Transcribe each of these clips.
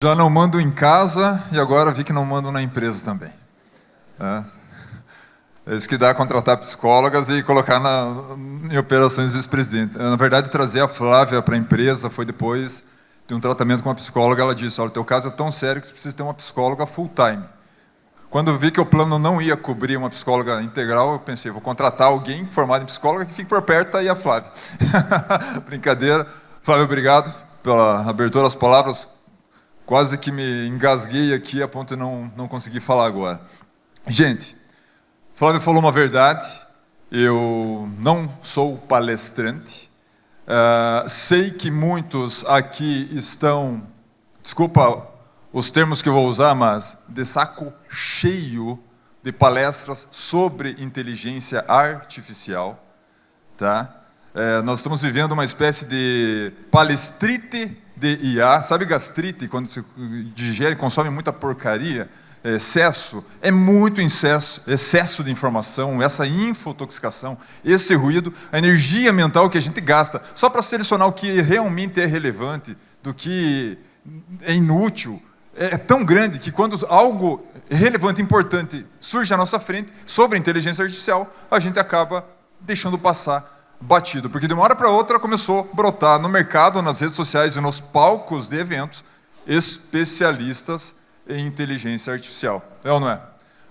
Já não mando em casa e agora vi que não mando na empresa também. É isso que dá contratar psicólogas e colocar em operações vice-presidente. Na verdade, trazer a Flávia para a empresa foi depois de um tratamento com uma psicóloga. Ela disse, olha, o teu caso é tão sério que você precisa ter uma psicóloga full-time. Quando eu vi que o plano não ia cobrir uma psicóloga integral, eu pensei, vou contratar alguém formado em psicóloga que fique por perto, aí a Flávia. Brincadeira. Flávia, obrigado pela abertura das palavras. Quase que me engasguei aqui a ponto de não conseguir falar agora. Gente, Flávio falou uma verdade, eu não sou palestrante, sei que muitos aqui estão, desculpa os termos que eu vou usar, mas de saco cheio de palestras sobre inteligência artificial, tá? Nós estamos vivendo uma espécie de palestrite de IA, sabe gastrite, quando você digere, consome muita porcaria, excesso, é muito excesso de informação, essa infotoxicação, esse ruído, a energia mental que a gente gasta, só para selecionar o que realmente é relevante, do que é inútil, é tão grande que quando algo relevante, importante, surge à nossa frente, sobre a inteligência artificial, a gente acaba deixando passar batido, porque de uma hora para outra começou a brotar no mercado, nas redes sociais e nos palcos de eventos, especialistas em inteligência artificial. É ou não é?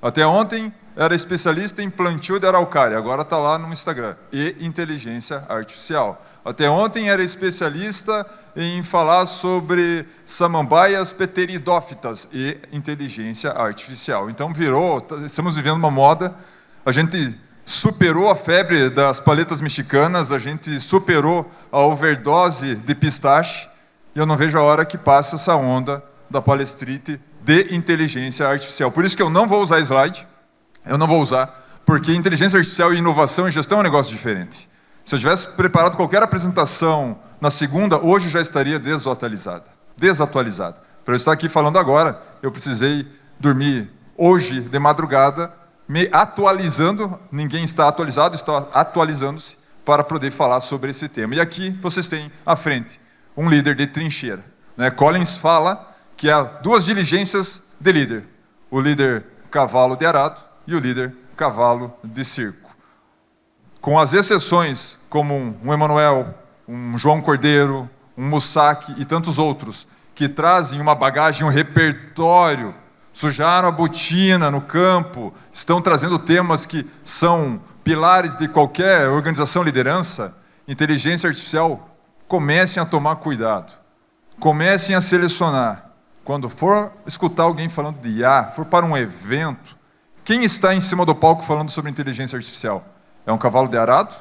Até ontem era especialista em plantio de araucária, agora está lá no Instagram, e inteligência artificial. Até ontem era especialista em falar sobre samambaias pteridófitas e inteligência artificial. Então estamos vivendo uma moda, a gente superou a febre das paletas mexicanas, a gente superou a overdose de pistache, e eu não vejo a hora que passe essa onda da palestrite de inteligência artificial. Por isso que eu não vou usar slide, eu não vou usar, porque inteligência artificial e inovação e gestão é um negócio diferente. Se eu tivesse preparado qualquer apresentação na segunda, hoje já estaria desatualizada. Para eu estar aqui falando agora, eu precisei dormir hoje de madrugada, me atualizando, ninguém está atualizado, está atualizando-se para poder falar sobre esse tema. E aqui vocês têm à frente um líder de trincheira. Collins fala que há duas diligências de líder, o líder cavalo de arado e o líder cavalo de circo. Com as exceções como um Emanuel, um João Cordeiro, um Mussac e tantos outros, que trazem uma bagagem, um repertório, sujaram a botina no campo, estão trazendo temas que são pilares de qualquer organização, liderança, inteligência artificial, comecem a tomar cuidado, comecem a selecionar. Quando for escutar alguém falando de IA, for para um evento, quem está em cima do palco falando sobre inteligência artificial? É um cavalo de arado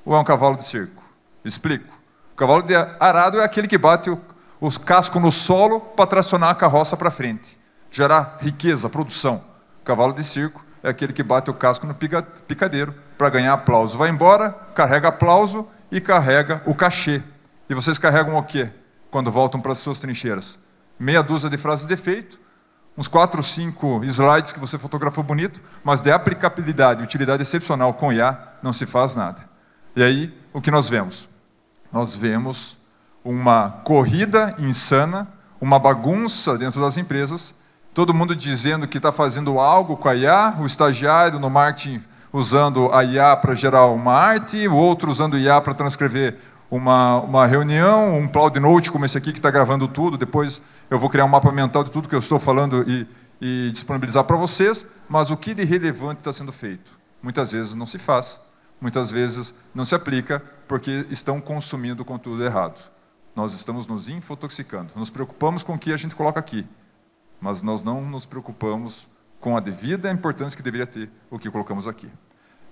ou é um cavalo de circo? Explico. O cavalo de arado é aquele que bate o casco no solo para tracionar a carroça para frente, gerar riqueza, produção. O cavalo de circo é aquele que bate o casco no picadeiro para ganhar aplauso. Vai embora, carrega aplauso e carrega o cachê. E vocês carregam o quê quando voltam para as suas trincheiras? Meia dúzia de frases de efeito, uns 4 ou 5 slides que você fotografou bonito, mas de aplicabilidade e utilidade excepcional com IA não se faz nada. E aí, o que nós vemos? Nós vemos uma corrida insana, uma bagunça dentro das empresas, todo mundo dizendo que está fazendo algo com a IA, o estagiário no marketing usando a IA para gerar uma arte, o outro usando IA para transcrever uma reunião, um Cloud Note como esse aqui que está gravando tudo, depois eu vou criar um mapa mental de tudo que eu estou falando e disponibilizar para vocês, mas o que de relevante está sendo feito? Muitas vezes não se faz, muitas vezes não se aplica, porque estão consumindo conteúdo errado. Nós estamos nos infotoxicando, nos preocupamos com o que a gente coloca aqui, mas nós não nos preocupamos com a devida importância que deveria ter o que colocamos aqui.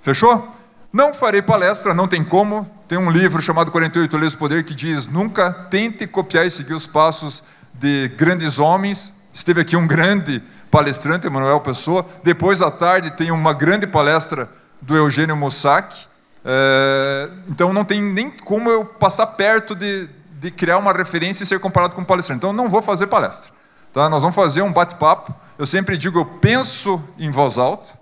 Fechou? Não farei palestra, não tem como. Tem um livro chamado 48 Leis do Poder que diz, nunca tente copiar e seguir os passos de grandes homens. Esteve aqui um grande palestrante, Emanuel Pessoa. Depois, à tarde, tem uma grande palestra do Eugênio Mussac. Então, não tem nem como eu passar perto de criar uma referência e ser comparado com um palestrante. Então, não vou fazer palestra. Tá? Nós vamos fazer um bate-papo. Eu sempre digo, eu penso em voz alta.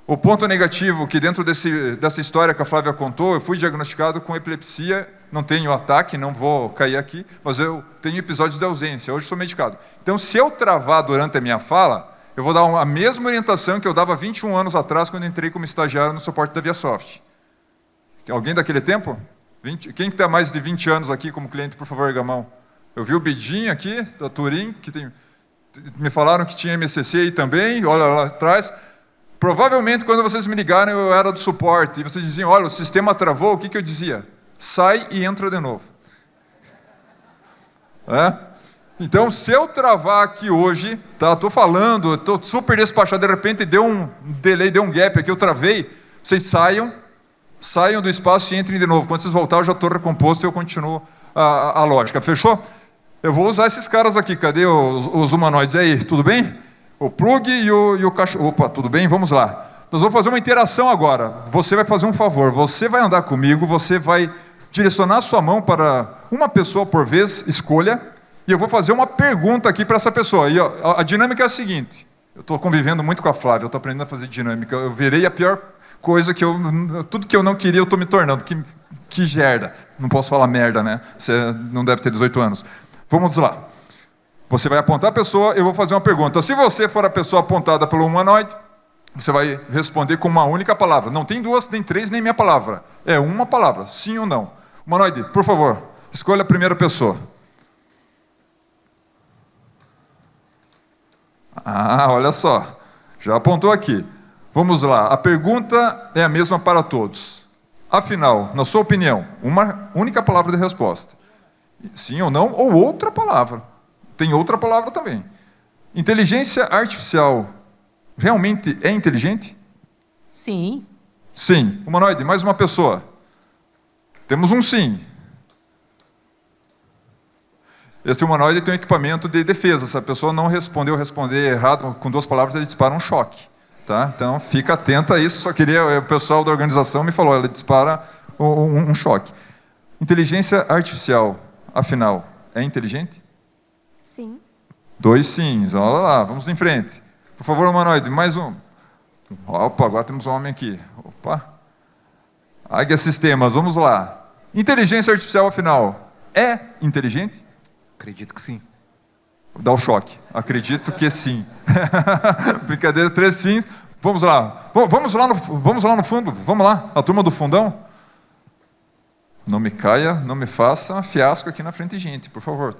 O ponto negativo que dentro dessa história que a Flávia contou, eu fui diagnosticado com epilepsia, não tenho ataque, não vou cair aqui, mas eu tenho episódios de ausência, hoje sou medicado. Então, se eu travar durante a minha fala, eu vou dar a mesma orientação que eu dava 21 anos atrás, quando entrei como estagiário no suporte da ViaSoft. Alguém daquele tempo? Quem está mais de 20 anos aqui como cliente, por favor, erga a mão. Eu vi o Bidinho aqui, da Turim, me falaram que tinha MCC aí também, olha lá atrás. Provavelmente, quando vocês me ligaram, eu era do suporte, e vocês diziam, olha, o sistema travou, o que eu dizia? Sai e entra de novo. Então, se eu travar aqui hoje, estou falando, estou super despachado, de repente deu um delay, deu um gap aqui, eu travei, vocês saiam do espaço e entrem de novo. Quando vocês voltarem, eu já estou recomposto e eu continuo a lógica. Fechou? Eu vou usar esses caras aqui. Cadê os humanoides? E aí, tudo bem? O plug e o cachorro. Opa, tudo bem? Vamos lá. Nós vamos fazer uma interação agora. Você vai fazer um favor. Você vai andar comigo, você vai direcionar a sua mão para uma pessoa por vez, escolha, e eu vou fazer uma pergunta aqui para essa pessoa. E a dinâmica é a seguinte. Eu estou convivendo muito com a Flávia, eu estou aprendendo a fazer dinâmica. Eu virei a pior coisa tudo que eu não queria, eu estou me tornando. Que gerda. Não posso falar merda, né? Você não deve ter 18 anos. Vamos lá. Você vai apontar a pessoa, eu vou fazer uma pergunta. Se você for a pessoa apontada pelo humanoide, você vai responder com uma única palavra. Não tem duas, nem três, nem meia palavra. É uma palavra, sim ou não. Humanoide, por favor, escolha a primeira pessoa. Olha só. Já apontou aqui. Vamos lá. A pergunta é a mesma para todos. Afinal, na sua opinião, uma única palavra de resposta. Sim ou não, ou outra palavra. Tem outra palavra também. Inteligência artificial realmente é inteligente? Sim. Sim. Humanoide, mais uma pessoa. Temos um sim. Esse humanoide tem um equipamento de defesa. Se a pessoa não responder errado com duas palavras, ele dispara um choque. Tá? Então, fica atento a isso. Só queria, o pessoal da organização me falou, ela dispara um choque. Inteligência artificial, afinal, é inteligente? Sim. 2 sims, olha lá, vamos em frente. Por favor, humanoide, mais um. Opa, agora temos um homem aqui. Opa. Águia Sistemas, vamos lá. Inteligência artificial, afinal, é inteligente? Acredito que sim. Dá o choque. Acredito que sim. Brincadeira, 3 sims. Vamos lá. Vamos lá no fundo. Vamos lá, a turma do fundão. Não me caia, não me faça fiasco aqui na frente, gente, por favor.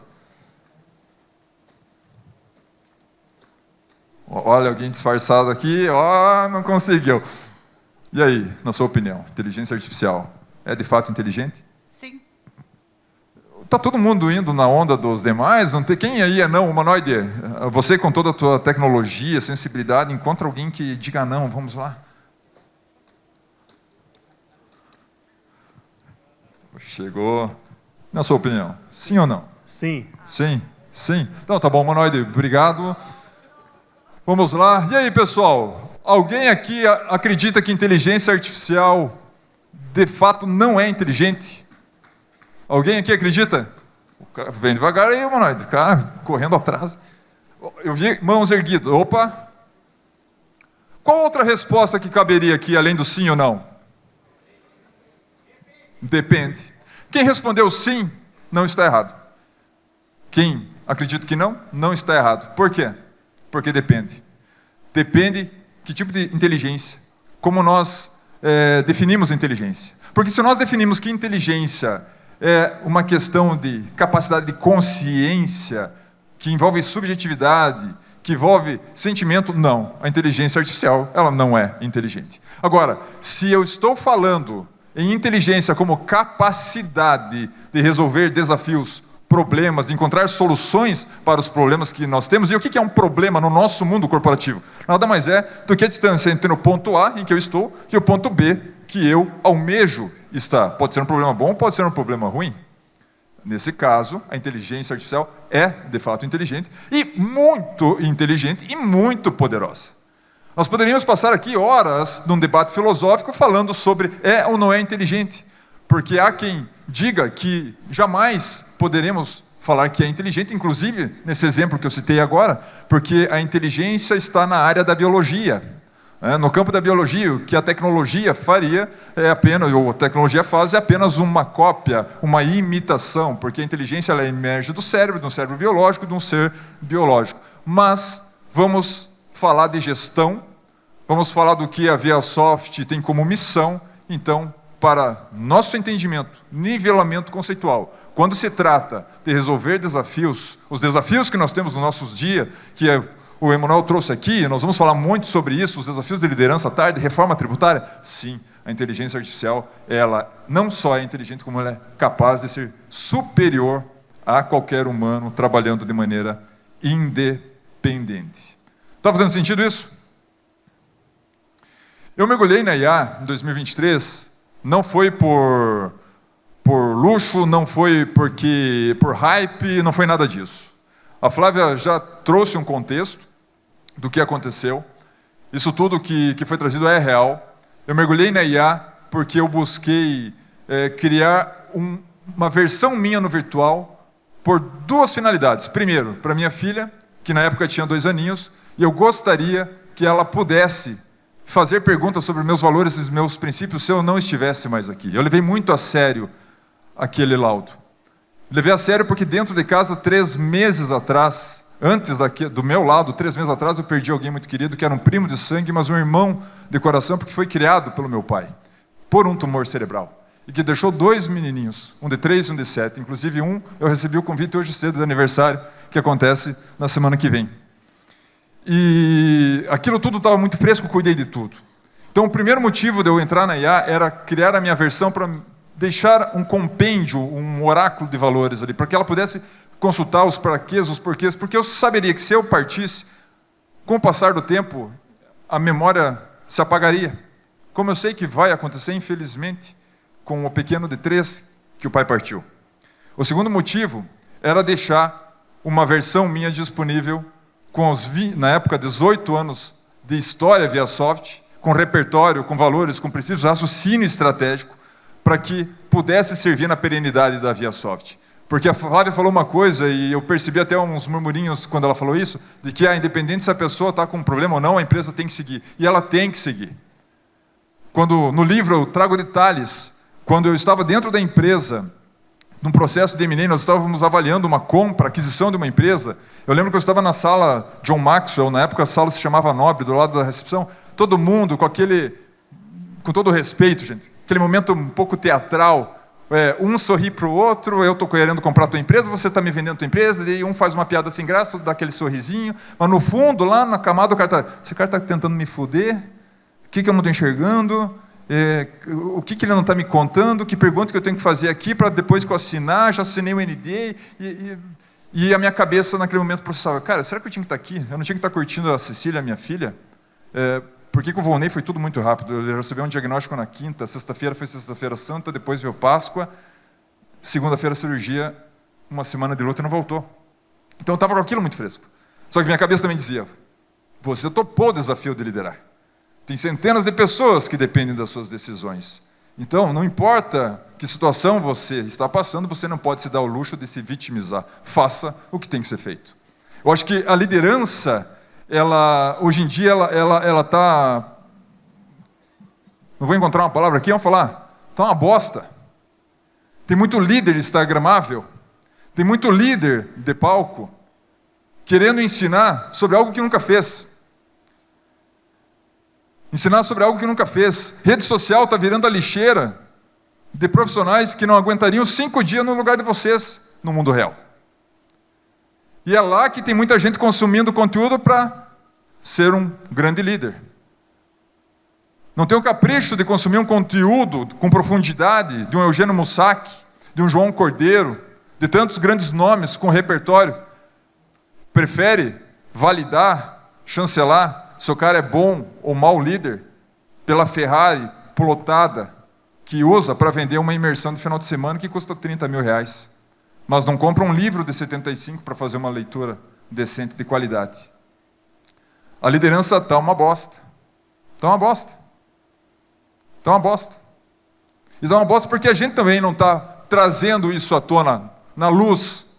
Olha, alguém disfarçado aqui, não conseguiu. E aí, na sua opinião, inteligência artificial é de fato inteligente? Sim. Está todo mundo indo na onda dos demais? Não tem quem aí é não, humanoide? Você com toda a tua tecnologia, sensibilidade, encontra alguém que diga não, vamos lá. Chegou. Na sua opinião, sim ou não? Sim. Sim, sim. Então, tá bom, humanoide, obrigado. Vamos lá. E aí, pessoal? Alguém aqui acredita que inteligência artificial de fato não é inteligente? Alguém aqui acredita? O cara vem devagar aí, humanoide. O cara correndo atrás. Eu vi mãos erguidas. Opa! Qual outra resposta que caberia aqui, além do sim ou não? Depende. Quem respondeu sim, não está errado. Quem acredita que não, não está errado. Por quê? Porque depende. Depende que tipo de inteligência, como nós definimos inteligência. Porque se nós definimos que inteligência é uma questão de capacidade de consciência, que envolve subjetividade, que envolve sentimento, não. A inteligência artificial, ela não é inteligente. Agora, se eu estou falando em inteligência como capacidade de resolver desafios, problemas, de encontrar soluções para os problemas que nós temos. E o que é um problema no nosso mundo corporativo? Nada mais é do que a distância entre o ponto A, em que eu estou, e o ponto B, que eu almejo estar. Pode ser um problema bom, pode ser um problema ruim. Nesse caso, a inteligência artificial é, de fato, inteligente e muito poderosa. Nós poderíamos passar aqui horas num debate filosófico falando sobre é ou não é inteligente, porque há quem diga que jamais poderemos falar que é inteligente, inclusive nesse exemplo que eu citei agora, porque a inteligência está na área da biologia. No campo da biologia, o que a tecnologia faria ou a tecnologia faz é apenas uma cópia, uma imitação, porque a inteligência ela emerge do cérebro, de um cérebro biológico, de um ser biológico. Mas vamos falar de gestão, vamos falar do que a ViaSoft tem como missão. Então, para nosso entendimento, nivelamento conceitual, quando se trata de resolver desafios, os desafios que nós temos nos nossos dias, que o Emanuel trouxe aqui, nós vamos falar muito sobre isso, os desafios de liderança à tarde, reforma tributária. Sim, a inteligência artificial, ela não só é inteligente, como ela é capaz de ser superior a qualquer humano trabalhando de maneira independente. Está fazendo sentido isso? Eu mergulhei na IA em 2023, não foi por luxo, não foi por hype, não foi nada disso. A Flávia já trouxe um contexto do que aconteceu. Isso tudo que foi trazido é real. Eu mergulhei na IA porque eu busquei criar uma versão minha no virtual por duas finalidades. Primeiro, para minha filha, que na época tinha 2 aninhos, e eu gostaria que ela pudesse fazer perguntas sobre meus valores e meus princípios se eu não estivesse mais aqui. Eu levei muito a sério aquele laudo. Levei a sério porque dentro de casa, 3 meses atrás, antes do meu lado, 3 meses atrás, eu perdi alguém muito querido, que era um primo de sangue, mas um irmão de coração, porque foi criado pelo meu pai, por um tumor cerebral. E que deixou 2 menininhos, um de 3 e um de 7. Inclusive eu recebi o convite hoje cedo do aniversário, que acontece na semana que vem. E aquilo tudo estava muito fresco, cuidei de tudo. Então o primeiro motivo de eu entrar na IA era criar a minha versão para deixar um compêndio, um oráculo de valores ali, para que ela pudesse consultar os paraquês, os porquês, porque eu saberia que se eu partisse, com o passar do tempo, a memória se apagaria. Como eu sei que vai acontecer, infelizmente, com o pequeno de 3 que o pai partiu. O segundo motivo era deixar uma versão minha disponível com na época, 18 anos de história ViaSoft, com repertório, com valores, com princípios, raciocínio estratégico, para que pudesse servir na perenidade da ViaSoft. Porque a Flávia falou uma coisa, e eu percebi até uns murmurinhos quando ela falou isso, de que, independente se a pessoa está com um problema ou não, a empresa tem que seguir. E ela tem que seguir. No livro eu trago detalhes, quando eu estava dentro da empresa, num processo de M&A, nós estávamos avaliando uma compra, aquisição de uma empresa. Eu lembro que eu estava na sala John Maxwell, na época a sala se chamava Nobre, do lado da recepção, todo mundo com todo respeito, gente, aquele momento um pouco teatral, um sorri para o outro, eu estou querendo comprar a tua empresa, você está me vendendo a tua empresa, e um faz uma piada sem graça, dá aquele sorrisinho, mas no fundo, lá na camada, o cara esse cara está tentando me foder, o que eu não estou enxergando, o que ele não está me contando, que pergunta que eu tenho que fazer aqui para depois que eu assinar, já assinei o NDA, e a minha cabeça naquele momento processava, cara, será que eu tinha que estar aqui? Eu não tinha que estar curtindo a Cecília, a minha filha? Porque com o Volney foi tudo muito rápido. Ele recebeu um diagnóstico na quinta, sexta-feira foi sexta-feira santa, depois veio Páscoa, segunda-feira cirurgia, uma semana de luta e não voltou. Então eu estava com aquilo muito fresco. Só que minha cabeça também dizia, você topou o desafio de liderar. Tem centenas de pessoas que dependem das suas decisões. Então, não importa que situação você está passando, você não pode se dar o luxo de se vitimizar. Faça o que tem que ser feito. Eu acho que a liderança, hoje em dia, ela está... Não vou encontrar uma palavra aqui, vamos falar. Está uma bosta. Tem muito líder instagramável. Tem muito líder de palco querendo ensinar sobre algo que nunca fez. Ensinar sobre algo que nunca fez. Rede social está virando a lixeira de profissionais que não aguentariam 5 dias no lugar de vocês no mundo real. E é lá que tem muita gente consumindo conteúdo para ser um grande líder. Não tem o capricho de consumir um conteúdo com profundidade de um Eugênio Mussac, de um João Cordeiro, de tantos grandes nomes com repertório. Prefere validar, chancelar, se o cara é bom ou mau líder, pela Ferrari plotada que usa para vender uma imersão de final de semana que custa 30 mil reais. Mas não compra um livro de 75 para fazer uma leitura decente de qualidade. A liderança está uma bosta. Está uma bosta. Está uma bosta. E está uma bosta porque a gente também não está trazendo isso à tona, na luz.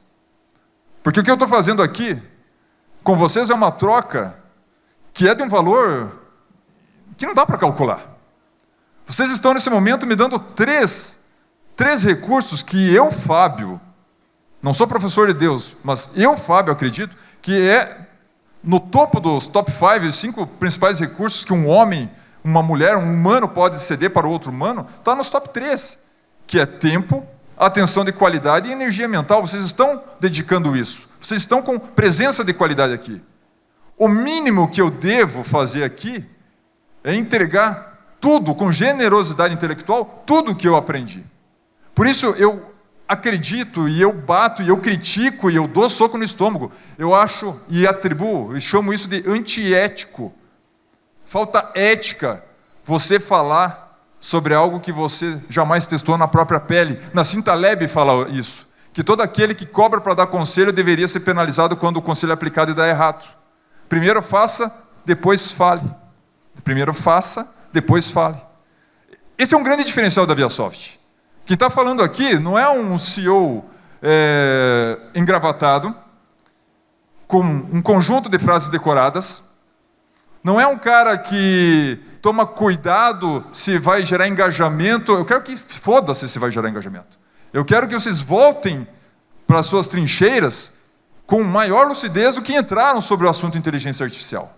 Porque o que eu estou fazendo aqui com vocês é uma troca que é de um valor que não dá para calcular. Vocês estão nesse momento me dando três recursos que eu, Fábio, não sou professor de Deus, mas eu, Fábio, acredito que é no topo dos top 5, os 5 principais recursos que um homem, uma mulher, um humano pode ceder para o outro humano, está nos top 3, que é tempo, atenção de qualidade e energia mental. Vocês estão dedicando isso. Vocês estão com presença de qualidade aqui. O mínimo que eu devo fazer aqui é entregar tudo, com generosidade intelectual, tudo que eu aprendi. Por isso eu acredito, e eu bato, e eu critico, e eu dou soco no estômago. Eu acho, e atribuo, e chamo isso de antiético. Falta ética você falar sobre algo que você jamais testou na própria pele. Nassim Taleb fala isso, que todo aquele que cobra para dar conselho deveria ser penalizado quando o conselho é aplicado e dá errado. Primeiro faça, depois fale. Primeiro faça, depois fale. Esse é um grande diferencial da ViaSoft. Quem está falando aqui não é um CEO engravatado, com um conjunto de frases decoradas. Não é um cara que toma cuidado se vai gerar engajamento. Eu quero que foda-se se vai gerar engajamento. Eu quero que vocês voltem para as suas trincheiras com maior lucidez do que entraram sobre o assunto inteligência artificial.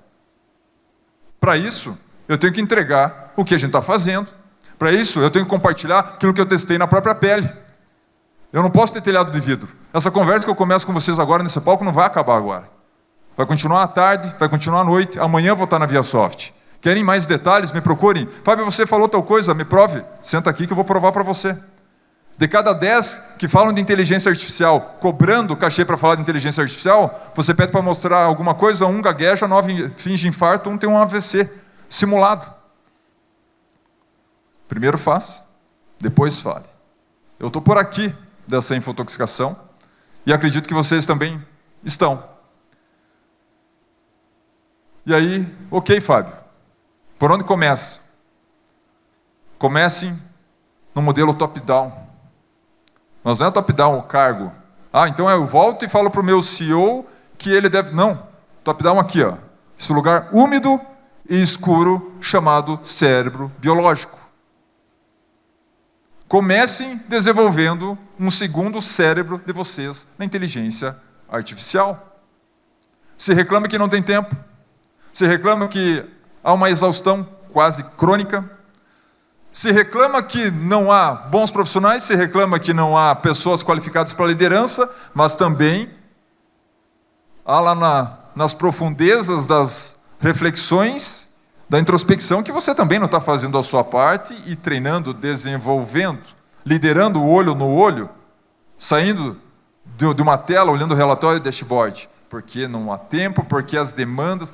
Para isso, eu tenho que entregar o que a gente está fazendo. Para isso, eu tenho que compartilhar aquilo que eu testei na própria pele. Eu não posso ter telhado de vidro. Essa conversa que eu começo com vocês agora nesse palco não vai acabar agora. Vai continuar à tarde, vai continuar à noite. Amanhã eu vou estar na ViaSoft. Querem mais detalhes? Me procurem. Fábio, você falou tal coisa, me prove. Senta aqui que eu vou provar para você. De cada 10 que falam de inteligência artificial, cobrando cachê para falar de inteligência artificial, você pede para mostrar alguma coisa, 1 gagueja, 9 finge infarto, 1 tem um AVC simulado. Primeiro faça, depois fale. Eu estou por aqui dessa infotoxicação e acredito que vocês também estão. E aí, ok, Fábio, por onde começa? Comecem no modelo top-down. Mas não é top-down o cargo. Então eu volto e falo para o meu CEO que ele deve... Não, top-down aqui, ó. Esse lugar úmido e escuro chamado cérebro biológico. Comecem desenvolvendo um segundo cérebro de vocês na inteligência artificial. Se reclama que não tem tempo, se reclama que há uma exaustão quase crônica, se reclama que não há bons profissionais, se reclama que não há pessoas qualificadas para a liderança, mas também há lá nas profundezas das reflexões, da introspecção, que você também não está fazendo a sua parte e treinando, desenvolvendo, liderando o olho no olho, saindo de uma tela, olhando o relatório e dashboard. Porque não há tempo, porque as demandas,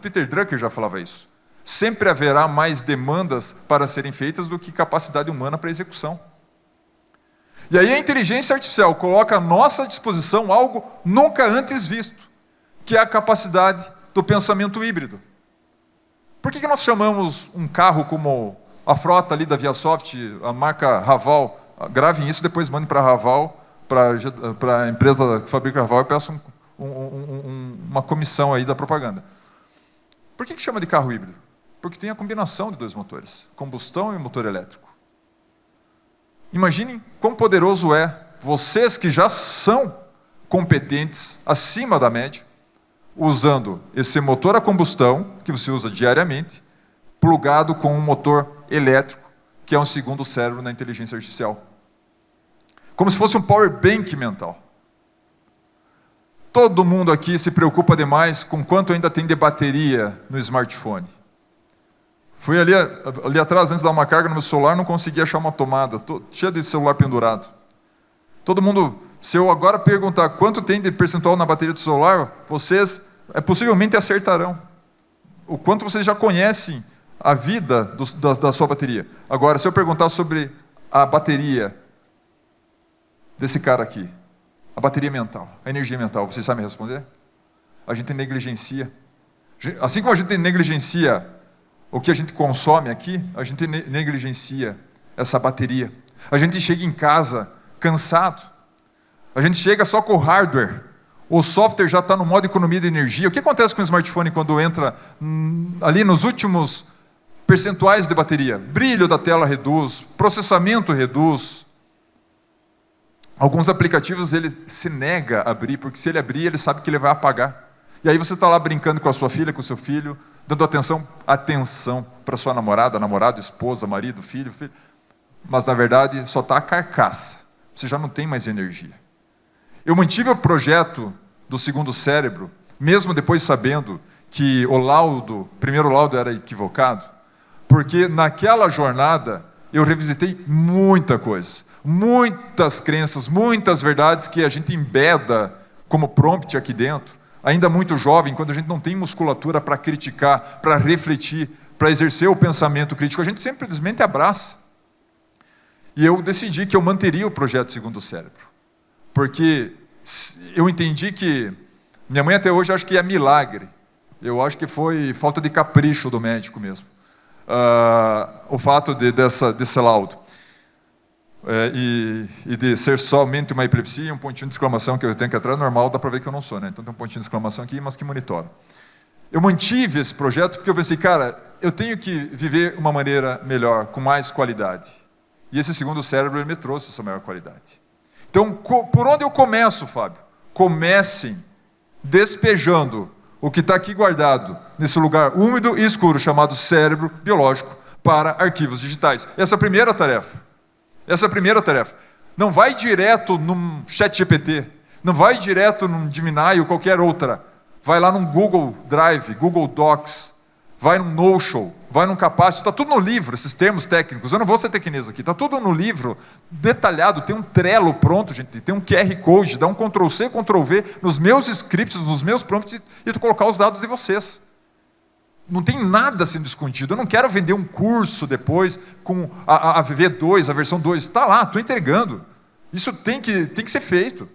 Peter Drucker já falava isso. Sempre haverá mais demandas para serem feitas do que capacidade humana para execução. E aí a inteligência artificial coloca à nossa disposição algo nunca antes visto, que é a capacidade do pensamento híbrido. Por que nós chamamos um carro como a frota ali da ViaSoft, a marca Raval? Gravem isso, depois mandem para a Raval, para a empresa que fabrica Raval, e peçam uma comissão aí da propaganda. Por que chama de carro híbrido? Porque tem a combinação de 2 motores, combustão e motor elétrico. Imaginem quão poderoso é vocês que já são competentes, acima da média, usando esse motor a combustão, que você usa diariamente, plugado com um motor elétrico, que é um segundo cérebro na inteligência artificial. Como se fosse um power bank mental. Todo mundo aqui se preocupa demais com quanto ainda tem de bateria no smartphone. Fui ali atrás, antes de dar uma carga no meu celular, não consegui achar uma tomada, cheia de celular pendurado. Todo mundo, se eu agora perguntar quanto tem de percentual na bateria do celular, vocês possivelmente acertarão. O quanto vocês já conhecem a vida da sua bateria. Agora, se eu perguntar sobre a bateria desse cara aqui, a bateria mental, a energia mental, vocês sabem responder? A gente negligencia. Assim como a gente negligencia o que a gente consome aqui, a gente negligencia essa bateria. A gente chega em casa cansado. A gente chega só com o hardware. O software já está no modo economia de energia. O que acontece com o smartphone quando entra ali nos últimos percentuais de bateria, brilho da tela reduz, processamento reduz. Alguns aplicativos ele se nega a abrir, porque se ele abrir, ele sabe que ele vai apagar. E aí você está lá brincando com a sua filha, com o seu filho, dando atenção para sua namorada, namorado, esposa, marido, filho. Mas, na verdade, só está a carcaça. Você já não tem mais energia. Eu mantive o projeto do segundo cérebro, mesmo depois sabendo que o primeiro laudo era equivocado, porque naquela jornada eu revisitei muita coisa, muitas crenças, muitas verdades que a gente embeda como prompt aqui dentro, ainda muito jovem, quando a gente não tem musculatura para criticar, para refletir, para exercer o pensamento crítico, a gente simplesmente abraça. E eu decidi que eu manteria o projeto Segundo Cérebro, porque eu entendi que, minha mãe até hoje acha que é milagre, eu acho que foi falta de capricho do médico mesmo, o fato desse laudo. E de ser somente uma epilepsia e um pontinho de exclamação que eu tenho aqui atrás, normal, dá para ver que eu não sou, né? Então tem um pontinho de exclamação aqui, mas que monitora. Eu mantive esse projeto porque eu pensei, cara, eu tenho que viver uma maneira melhor, com mais qualidade. E esse segundo cérebro ele me trouxe essa maior qualidade. Então, por onde eu começo, Fábio? Comecem despejando o que está aqui guardado nesse lugar úmido e escuro chamado cérebro biológico para arquivos digitais. Essa é a primeira tarefa. Não vai direto num ChatGPT, não vai direto num Gemini ou qualquer outra. Vai lá num Google Drive, Google Docs, vai num Notion, vai num Capacity, está tudo no livro, esses termos técnicos. Eu não vou ser tecnês aqui, está tudo no livro, detalhado, tem um Trello pronto, gente, tem um QR Code, dá um Ctrl+C, Ctrl+V nos meus scripts, nos meus prompts e tu colocar os dados de vocês. Não tem nada sendo escondido. Eu não quero vender um curso depois com a V2, a versão 2. Está lá, estou entregando. Isso tem que ser feito.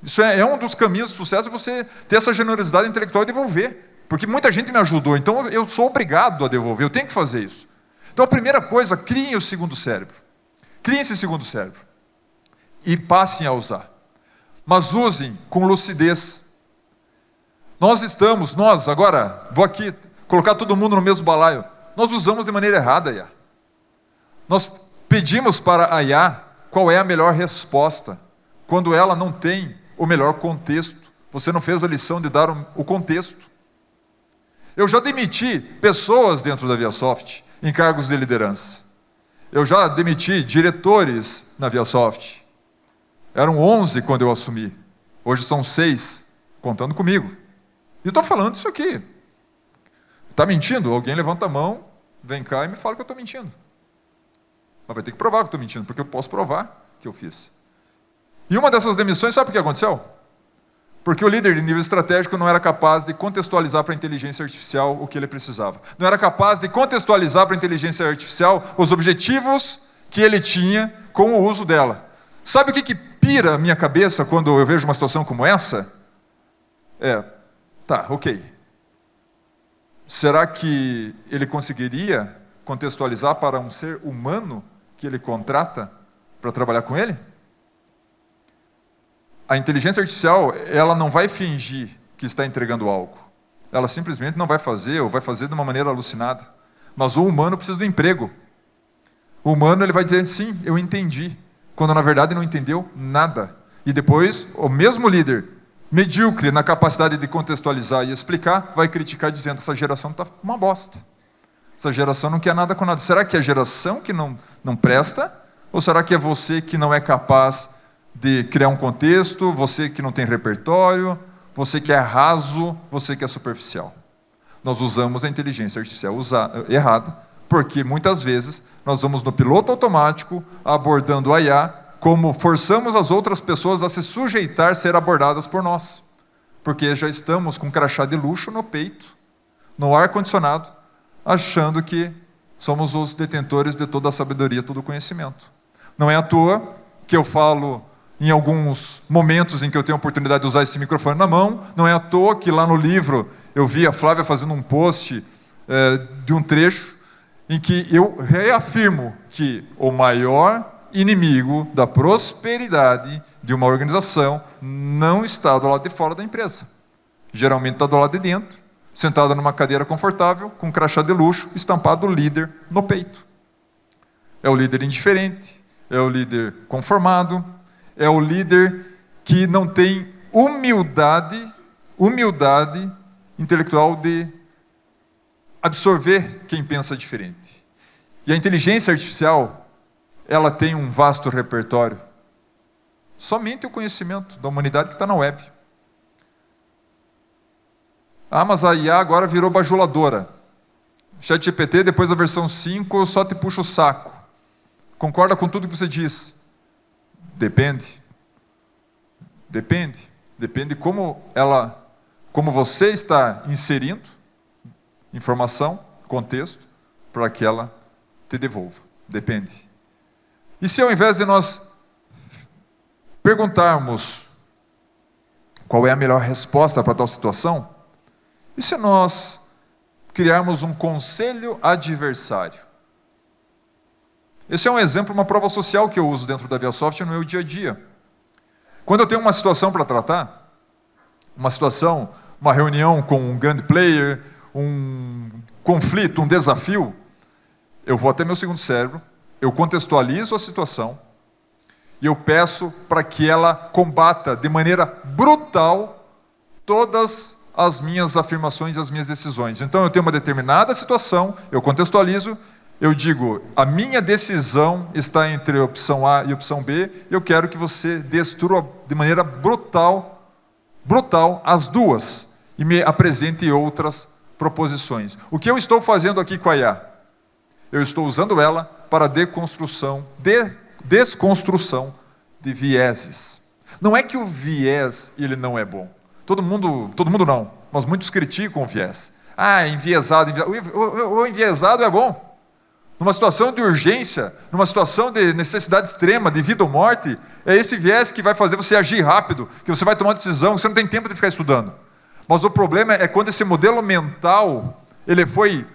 Isso é um dos caminhos de sucesso, você ter essa generosidade intelectual e devolver. Porque muita gente me ajudou, então eu sou obrigado a devolver, eu tenho que fazer isso. Então a primeira coisa, criem o segundo cérebro. Criem esse segundo cérebro. E passem a usar. Mas usem com lucidez. Agora, vou aqui colocar todo mundo no mesmo balaio. Nós usamos de maneira errada a IA. Nós pedimos para a IA qual é a melhor resposta, quando ela não tem o melhor contexto. Você não fez a lição de dar o contexto. Eu já demiti pessoas dentro da ViaSoft em cargos de liderança. Eu já demiti diretores na ViaSoft. Eram 11 quando eu assumi. Hoje são 6, contando comigo. E estou falando isso aqui. Está mentindo? Alguém levanta a mão, vem cá e me fala que eu estou mentindo. Mas vai ter que provar que eu estou mentindo, porque eu posso provar que eu fiz. E uma dessas demissões, sabe o que aconteceu? Porque o líder de nível estratégico não era capaz de contextualizar para a inteligência artificial o que ele precisava. Não era capaz de contextualizar para a inteligência artificial os objetivos que ele tinha com o uso dela. Sabe o que pira a minha cabeça quando eu vejo uma situação como essa? Ok. Será que ele conseguiria contextualizar para um ser humano que ele contrata para trabalhar com ele? A inteligência artificial, ela não vai fingir que está entregando algo. Ela simplesmente não vai fazer, ou vai fazer de uma maneira alucinada. Mas o humano precisa do emprego. O humano ele vai dizer, sim, eu entendi, quando na verdade não entendeu nada. E depois, o mesmo líder, medíocre na capacidade de contextualizar e explicar, vai criticar dizendo, essa geração está uma bosta. Essa geração não quer nada com nada. Será que é a geração que não presta? Ou será que é você que não é capaz de criar um contexto, você que não tem repertório, você que é raso, você que é superficial? Nós usamos a inteligência artificial errada, porque muitas vezes nós vamos no piloto automático, abordando a IA, como forçamos as outras pessoas a se sujeitar a ser abordadas por nós. Porque já estamos com um crachá de luxo no peito, no ar-condicionado, achando que somos os detentores de toda a sabedoria, todo o conhecimento. Não é à toa que eu falo em alguns momentos em que eu tenho a oportunidade de usar esse microfone na mão, não é à toa que lá no livro eu vi a Flávia fazendo um post de um trecho em que eu reafirmo que o maior inimigo da prosperidade de uma organização não está do lado de fora da empresa. Geralmente está do lado de dentro, sentada numa cadeira confortável, com um crachá de luxo, estampado líder no peito. É o líder indiferente, é o líder conformado, é o líder que não tem humildade intelectual de absorver quem pensa diferente. E a inteligência artificial, ela tem um vasto repertório. Somente o conhecimento da humanidade que está na web. Ah, mas a IA agora virou bajuladora. ChatGPT, depois da versão 5, só te puxa o saco. Concorda com tudo que você diz? Depende. Depende como você está inserindo informação, contexto, para que ela te devolva. Depende. E se ao invés de nós perguntarmos qual é a melhor resposta para tal situação, e se nós criarmos um conselho adversário? Esse é um exemplo, uma prova social que eu uso dentro da ViaSoft no meu dia a dia. Quando eu tenho uma situação para tratar, uma reunião com um grande player, um conflito, um desafio, eu vou até meu segundo cérebro, eu contextualizo a situação e eu peço para que ela combata de maneira brutal todas as minhas afirmações e as minhas decisões. Então eu tenho uma determinada situação, eu contextualizo, eu digo, a minha decisão está entre a opção A e a opção B, eu quero que você destrua de maneira brutal as duas e me apresente outras proposições. O que eu estou fazendo aqui com a IA? Eu estou usando ela para desconstrução de vieses. Não é que o viés ele não é bom. Todo mundo não, mas muitos criticam o viés. Ah, enviesado. O enviesado é bom. Numa situação de urgência, numa situação de necessidade extrema, de vida ou morte, é esse viés que vai fazer você agir rápido, que você vai tomar uma decisão, que você não tem tempo de ficar estudando. Mas o problema é quando esse modelo mental, ele foi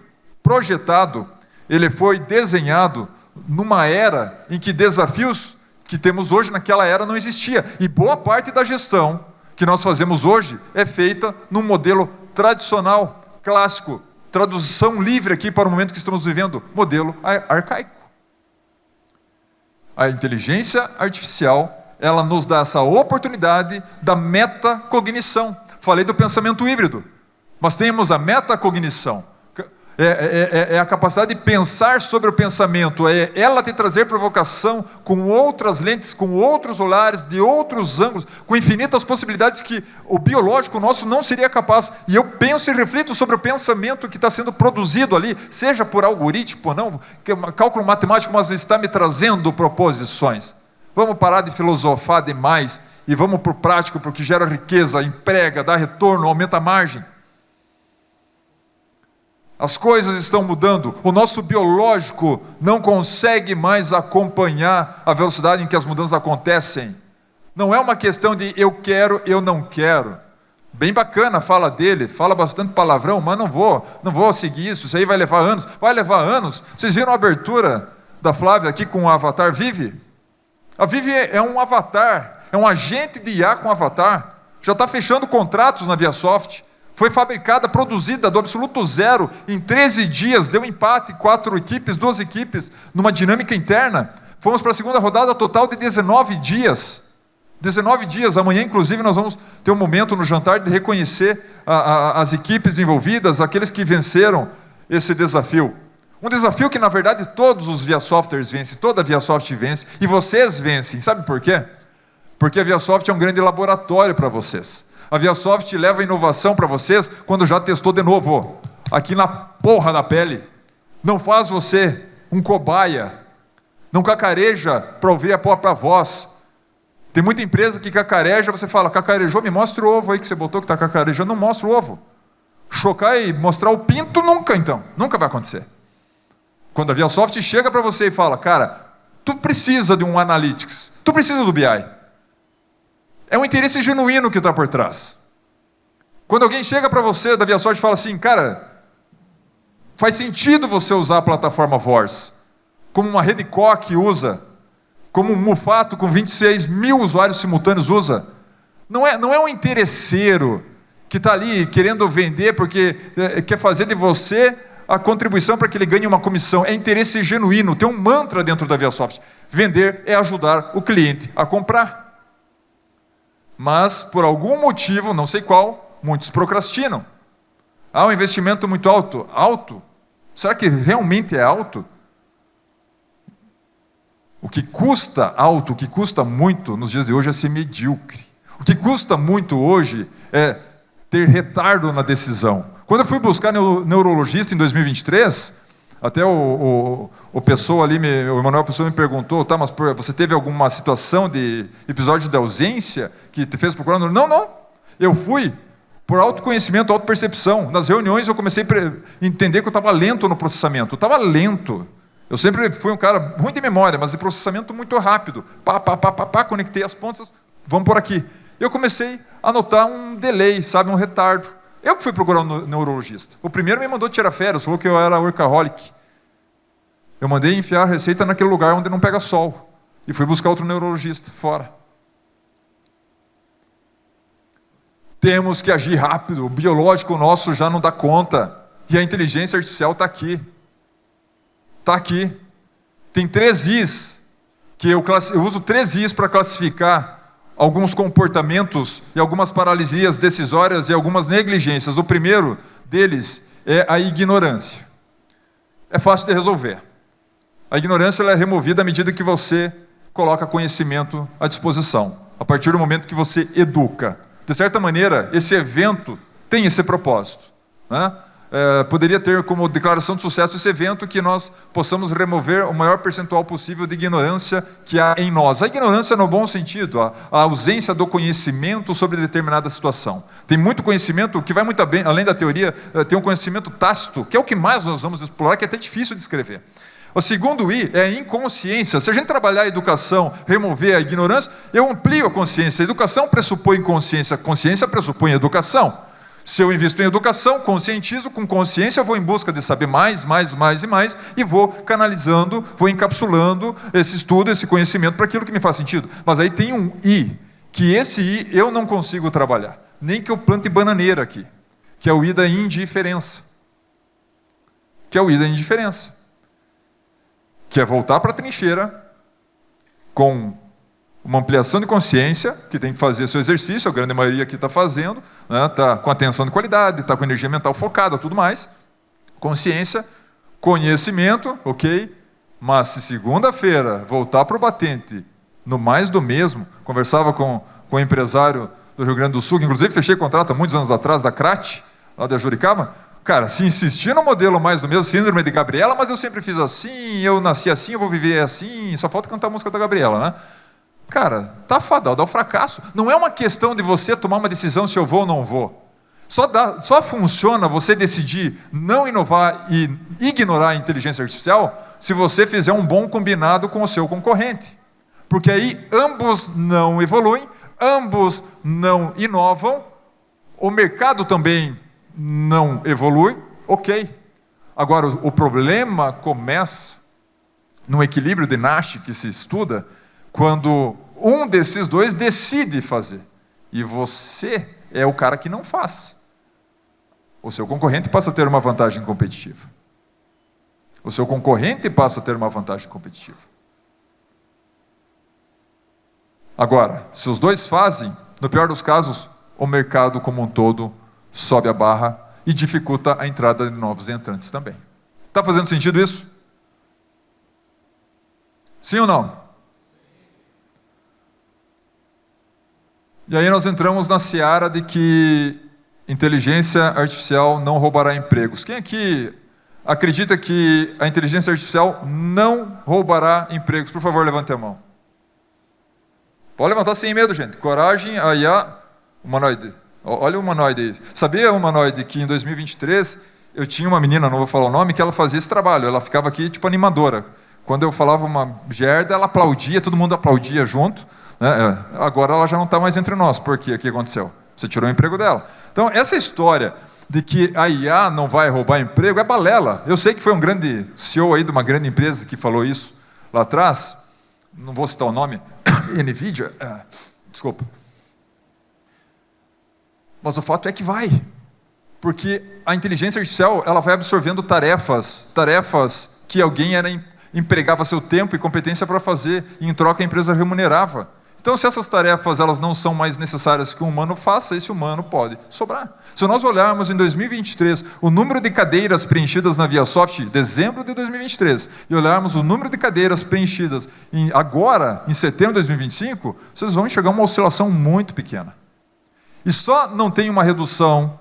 projetado, ele foi desenhado numa era em que desafios que temos hoje naquela era não existia. E boa parte da gestão que nós fazemos hoje é feita num modelo tradicional, clássico, tradução livre aqui para o momento que estamos vivendo, modelo arcaico. A inteligência artificial, ela nos dá essa oportunidade da metacognição. Falei do pensamento híbrido, mas temos a metacognição. É a capacidade de pensar sobre o pensamento, é ela te trazer provocação com outras lentes, com outros olhares, de outros ângulos, com infinitas possibilidades que o biológico nosso não seria capaz. E eu penso e reflito sobre o pensamento que está sendo produzido ali, seja por algoritmo ou não, cálculo matemático, mas está me trazendo proposições. Vamos parar de filosofar demais e vamos para o prático, porque gera riqueza, emprega, dá retorno, aumenta a margem. As coisas estão mudando, o nosso biológico não consegue mais acompanhar a velocidade em que as mudanças acontecem. Não é uma questão de eu quero, eu não quero. Bem bacana a fala dele, fala bastante palavrão, mas não vou seguir isso aí vai levar anos. Vai levar anos. Vocês viram a abertura da Flávia aqui com o avatar Vivi? A Vivi é um avatar, é um agente de IA com avatar. Já está fechando contratos na ViaSoft. Foi fabricada, produzida do absoluto zero, em 13 dias, deu empate, 2 equipes, numa dinâmica interna. Fomos para a segunda rodada total de 19 dias. 19 dias, amanhã inclusive nós vamos ter um momento no jantar de reconhecer as equipes envolvidas, aqueles que venceram esse desafio. Um desafio que na verdade todos os ViaSofters vencem, toda a ViaSoft vence, e vocês vencem. Sabe por quê? Porque a ViaSoft é um grande laboratório para vocês. A ViaSoft leva a inovação para vocês quando já testou de novo, aqui na porra da pele. Não faz você um cobaia, não cacareja para ouvir a própria voz. Tem muita empresa que cacareja, você fala, cacarejou, me mostra o ovo aí que você botou que está cacarejando, não mostra o ovo. Chocar e mostrar o pinto nunca vai acontecer. Quando a ViaSoft chega para você e fala, cara, tu precisa de um Analytics, tu precisa do BI. É um interesse genuíno que está por trás. Quando alguém chega para você da ViaSoft e fala assim, cara, faz sentido você usar a plataforma Vors, como uma rede Coq usa, como um Mufato com 26 mil usuários simultâneos usa. Não é um interesseiro que está ali querendo vender porque quer fazer de você a contribuição para que ele ganhe uma comissão. É interesse genuíno. Tem um mantra dentro da ViaSoft. Vender é ajudar o cliente a comprar. Mas, por algum motivo, não sei qual, muitos procrastinam. Um investimento muito alto. Alto? Será que realmente é alto? O que custa alto, o que custa muito nos dias de hoje é ser medíocre. O que custa muito hoje é ter retardo na decisão. Quando eu fui buscar neurologista em 2023, até o pessoa ali, o Emanuel Pessoa me perguntou, tá, mas você teve alguma situação de episódio de ausência que te fez procurar? Não. Eu fui por autoconhecimento, autopercepção. Nas reuniões eu comecei a entender que eu estava lento no processamento. Eu estava lento. Eu sempre fui um cara ruim de memória, mas de processamento muito rápido. Conectei as pontas, vamos por aqui. Eu comecei a notar um delay, sabe, um retardo. Eu que fui procurar um neurologista. O primeiro me mandou tirar férias, falou que eu era workaholic. Eu mandei enfiar a receita naquele lugar onde não pega sol. E fui buscar outro neurologista fora. Temos que agir rápido. O biológico nosso já não dá conta. E a inteligência artificial está aqui. Está aqui. Tem 3 Is, que eu uso 3 Is para classificar alguns comportamentos e algumas paralisias decisórias e algumas negligências. O primeiro deles é a ignorância. É fácil de resolver. A ignorância ela é removida à medida que você coloca conhecimento à disposição, a partir do momento que você educa. De certa maneira, esse evento tem esse propósito, né? Poderia ter como declaração de sucesso esse evento que nós possamos remover o maior percentual possível de ignorância que há em nós. A ignorância no bom sentido, a ausência do conhecimento sobre determinada situação. Tem muito conhecimento que vai muito além da teoria, tem um conhecimento tácito, que é o que mais nós vamos explorar, que é até difícil de descrever. O segundo I é a inconsciência. Se a gente trabalhar a educação, remover a ignorância, eu amplio a consciência. A educação pressupõe consciência, a consciência pressupõe educação. Se eu invisto em educação, conscientizo, com consciência eu vou em busca de saber mais e mais, e vou canalizando, vou encapsulando esse estudo, esse conhecimento para aquilo que me faz sentido. Mas aí tem um I, que esse I eu não consigo trabalhar, nem que eu plante bananeira aqui, que é o I da indiferença. Que é voltar para a trincheira com uma ampliação de consciência, que tem que fazer seu exercício, a grande maioria aqui está fazendo, está com atenção de qualidade, está com energia mental focada, tudo mais. Consciência, conhecimento, ok? Mas se segunda-feira voltar para o batente, no mais do mesmo, conversava com um empresário do Rio Grande do Sul, que inclusive fechei contrato há muitos anos atrás, da Crate, lá da Juricaba. Cara, se insistir no modelo mais do mesmo, síndrome de Gabriela, mas eu sempre fiz assim, eu nasci assim, eu vou viver assim, só falta cantar a música da Gabriela, né? Cara, tá fadado ao fracasso. Não é uma questão de você tomar uma decisão se eu vou ou não vou. Só funciona você decidir não inovar e ignorar a inteligência artificial se você fizer um bom combinado com o seu concorrente. Porque aí ambos não evoluem, ambos não inovam, o mercado também não evolui, ok. Agora, o problema começa no equilíbrio de Nash que se estuda, quando um desses dois decide fazer, e você é o cara que não faz. O seu concorrente passa a ter uma vantagem competitiva. Agora, se os dois fazem, no pior dos casos, o mercado como um todo sobe a barra e dificulta a entrada de novos entrantes também. Está fazendo sentido isso? Sim ou não? E aí nós entramos na seara de que inteligência artificial não roubará empregos. Quem aqui acredita que a inteligência artificial não roubará empregos? Por favor, levante a mão. Pode levantar sem medo, gente. Coragem, a IA, humanoide. Olha o humanoide aí. Sabia, humanoide, que em 2023 eu tinha uma menina, não vou falar o nome, que ela fazia esse trabalho. Ela ficava aqui tipo animadora. Quando eu falava uma gerda, ela aplaudia, todo mundo aplaudia junto. Agora ela já não está mais entre nós. Por quê? O que aconteceu? Você tirou o emprego dela. Então, essa história de que a IA não vai roubar emprego é balela. Eu sei que foi um grande CEO aí de uma grande empresa que falou isso lá atrás. Não vou citar o nome. NVIDIA. Desculpa. Mas o fato é que vai. Porque a inteligência artificial ela vai absorvendo tarefas que alguém empregava seu tempo e competência para fazer, e em troca a empresa remunerava. Então, se essas tarefas elas não são mais necessárias que um humano faça, esse humano pode sobrar. Se nós olharmos em 2023 o número de cadeiras preenchidas na ViaSoft, dezembro de 2023, e olharmos o número de cadeiras preenchidas agora, em setembro de 2025, vocês vão enxergar uma oscilação muito pequena. E só não tem uma redução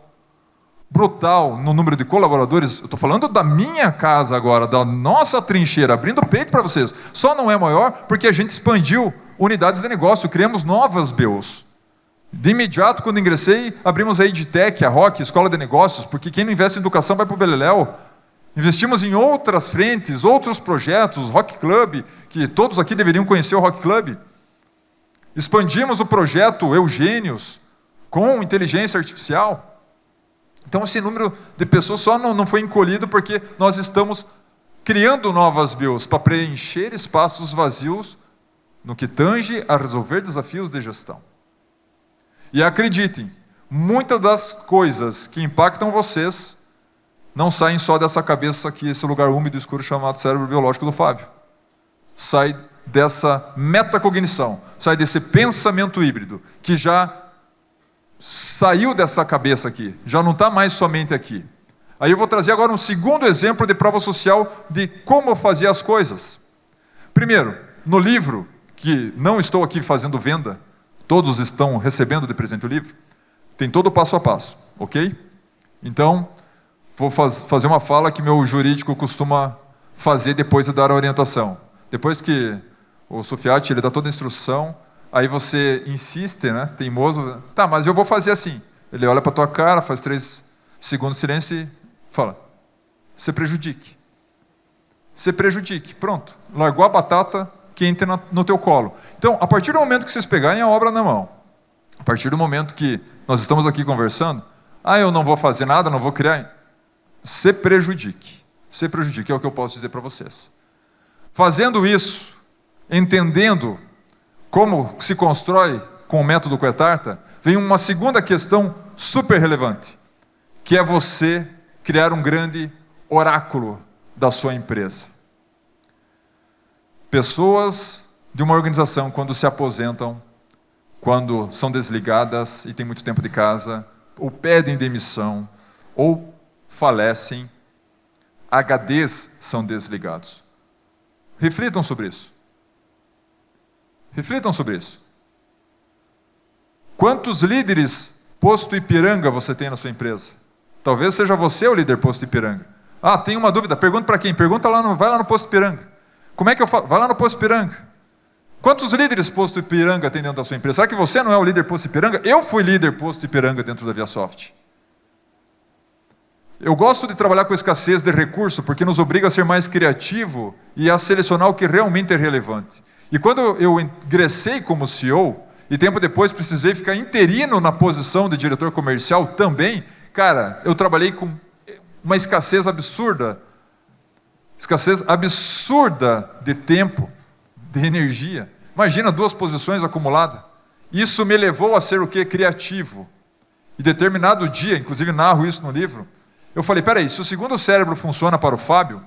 brutal no número de colaboradores, eu estou falando da minha casa agora, da nossa trincheira, abrindo o peito para vocês, só não é maior porque a gente expandiu unidades de negócio, criamos novas BUs. De imediato, quando ingressei, abrimos a EdTech, a Rock, Escola de Negócios, porque quem não investe em educação vai para o Beleléu. Investimos em outras frentes, outros projetos, Rock Club, que todos aqui deveriam conhecer o Rock Club. Expandimos o projeto Eugênios, com inteligência artificial. Então, esse número de pessoas só não foi encolhido porque nós estamos criando novas BUs para preencher espaços vazios no que tange a resolver desafios de gestão. E acreditem, muitas das coisas que impactam vocês não saem só dessa cabeça aqui, esse lugar úmido e escuro chamado cérebro biológico do Fábio. Sai dessa metacognição, sai desse pensamento híbrido, que já saiu dessa cabeça aqui, já não está mais somente aqui. Aí eu vou trazer agora um segundo exemplo de prova social de como eu fazia as coisas. Primeiro, no livro, que não estou aqui fazendo venda, todos estão recebendo de presente o livro, tem todo o passo a passo, ok? Então, vou fazer uma fala que meu jurídico costuma fazer depois de dar a orientação. Depois que o Sufiati ele dá toda a instrução, aí você insiste, né, teimoso, tá, mas eu vou fazer assim. Ele olha para a tua cara, faz 3 segundos de silêncio e fala, se prejudique. Se prejudique, pronto. Largou a batata quente no teu colo. Então, a partir do momento que vocês pegarem a obra na mão, a partir do momento que nós estamos aqui conversando, eu não vou fazer nada, não vou criar, se prejudique. Se prejudique, é o que eu posso dizer para vocês. Fazendo isso, entendendo como se constrói com o método Coetarta, vem uma segunda questão super relevante, que é você criar um grande oráculo da sua empresa. Pessoas de uma organização, quando se aposentam, quando são desligadas e têm muito tempo de casa, ou pedem demissão, ou falecem, HDs são desligados. Reflitam sobre isso. Reflitam sobre isso. Quantos líderes posto Ipiranga você tem na sua empresa? Talvez seja você o líder posto Ipiranga. Tem uma dúvida, pergunta para quem? Pergunta vai lá no posto Ipiranga. Como é que eu faço? Vai lá no posto Ipiranga. Quantos líderes posto Ipiranga tem dentro da sua empresa? Será que você não é o líder posto Ipiranga? Eu fui líder posto Ipiranga dentro da ViaSoft. Eu gosto de trabalhar com escassez de recurso porque nos obriga a ser mais criativo e a selecionar o que realmente é relevante. E quando eu ingressei como CEO, e tempo depois precisei ficar interino na posição de diretor comercial também, cara, eu trabalhei com uma escassez absurda de tempo, de energia. Imagina 2 posições acumuladas. Isso me levou a ser o quê? Criativo. E determinado dia, inclusive narro isso no livro, eu falei, peraí, se o segundo cérebro funciona para o Fábio,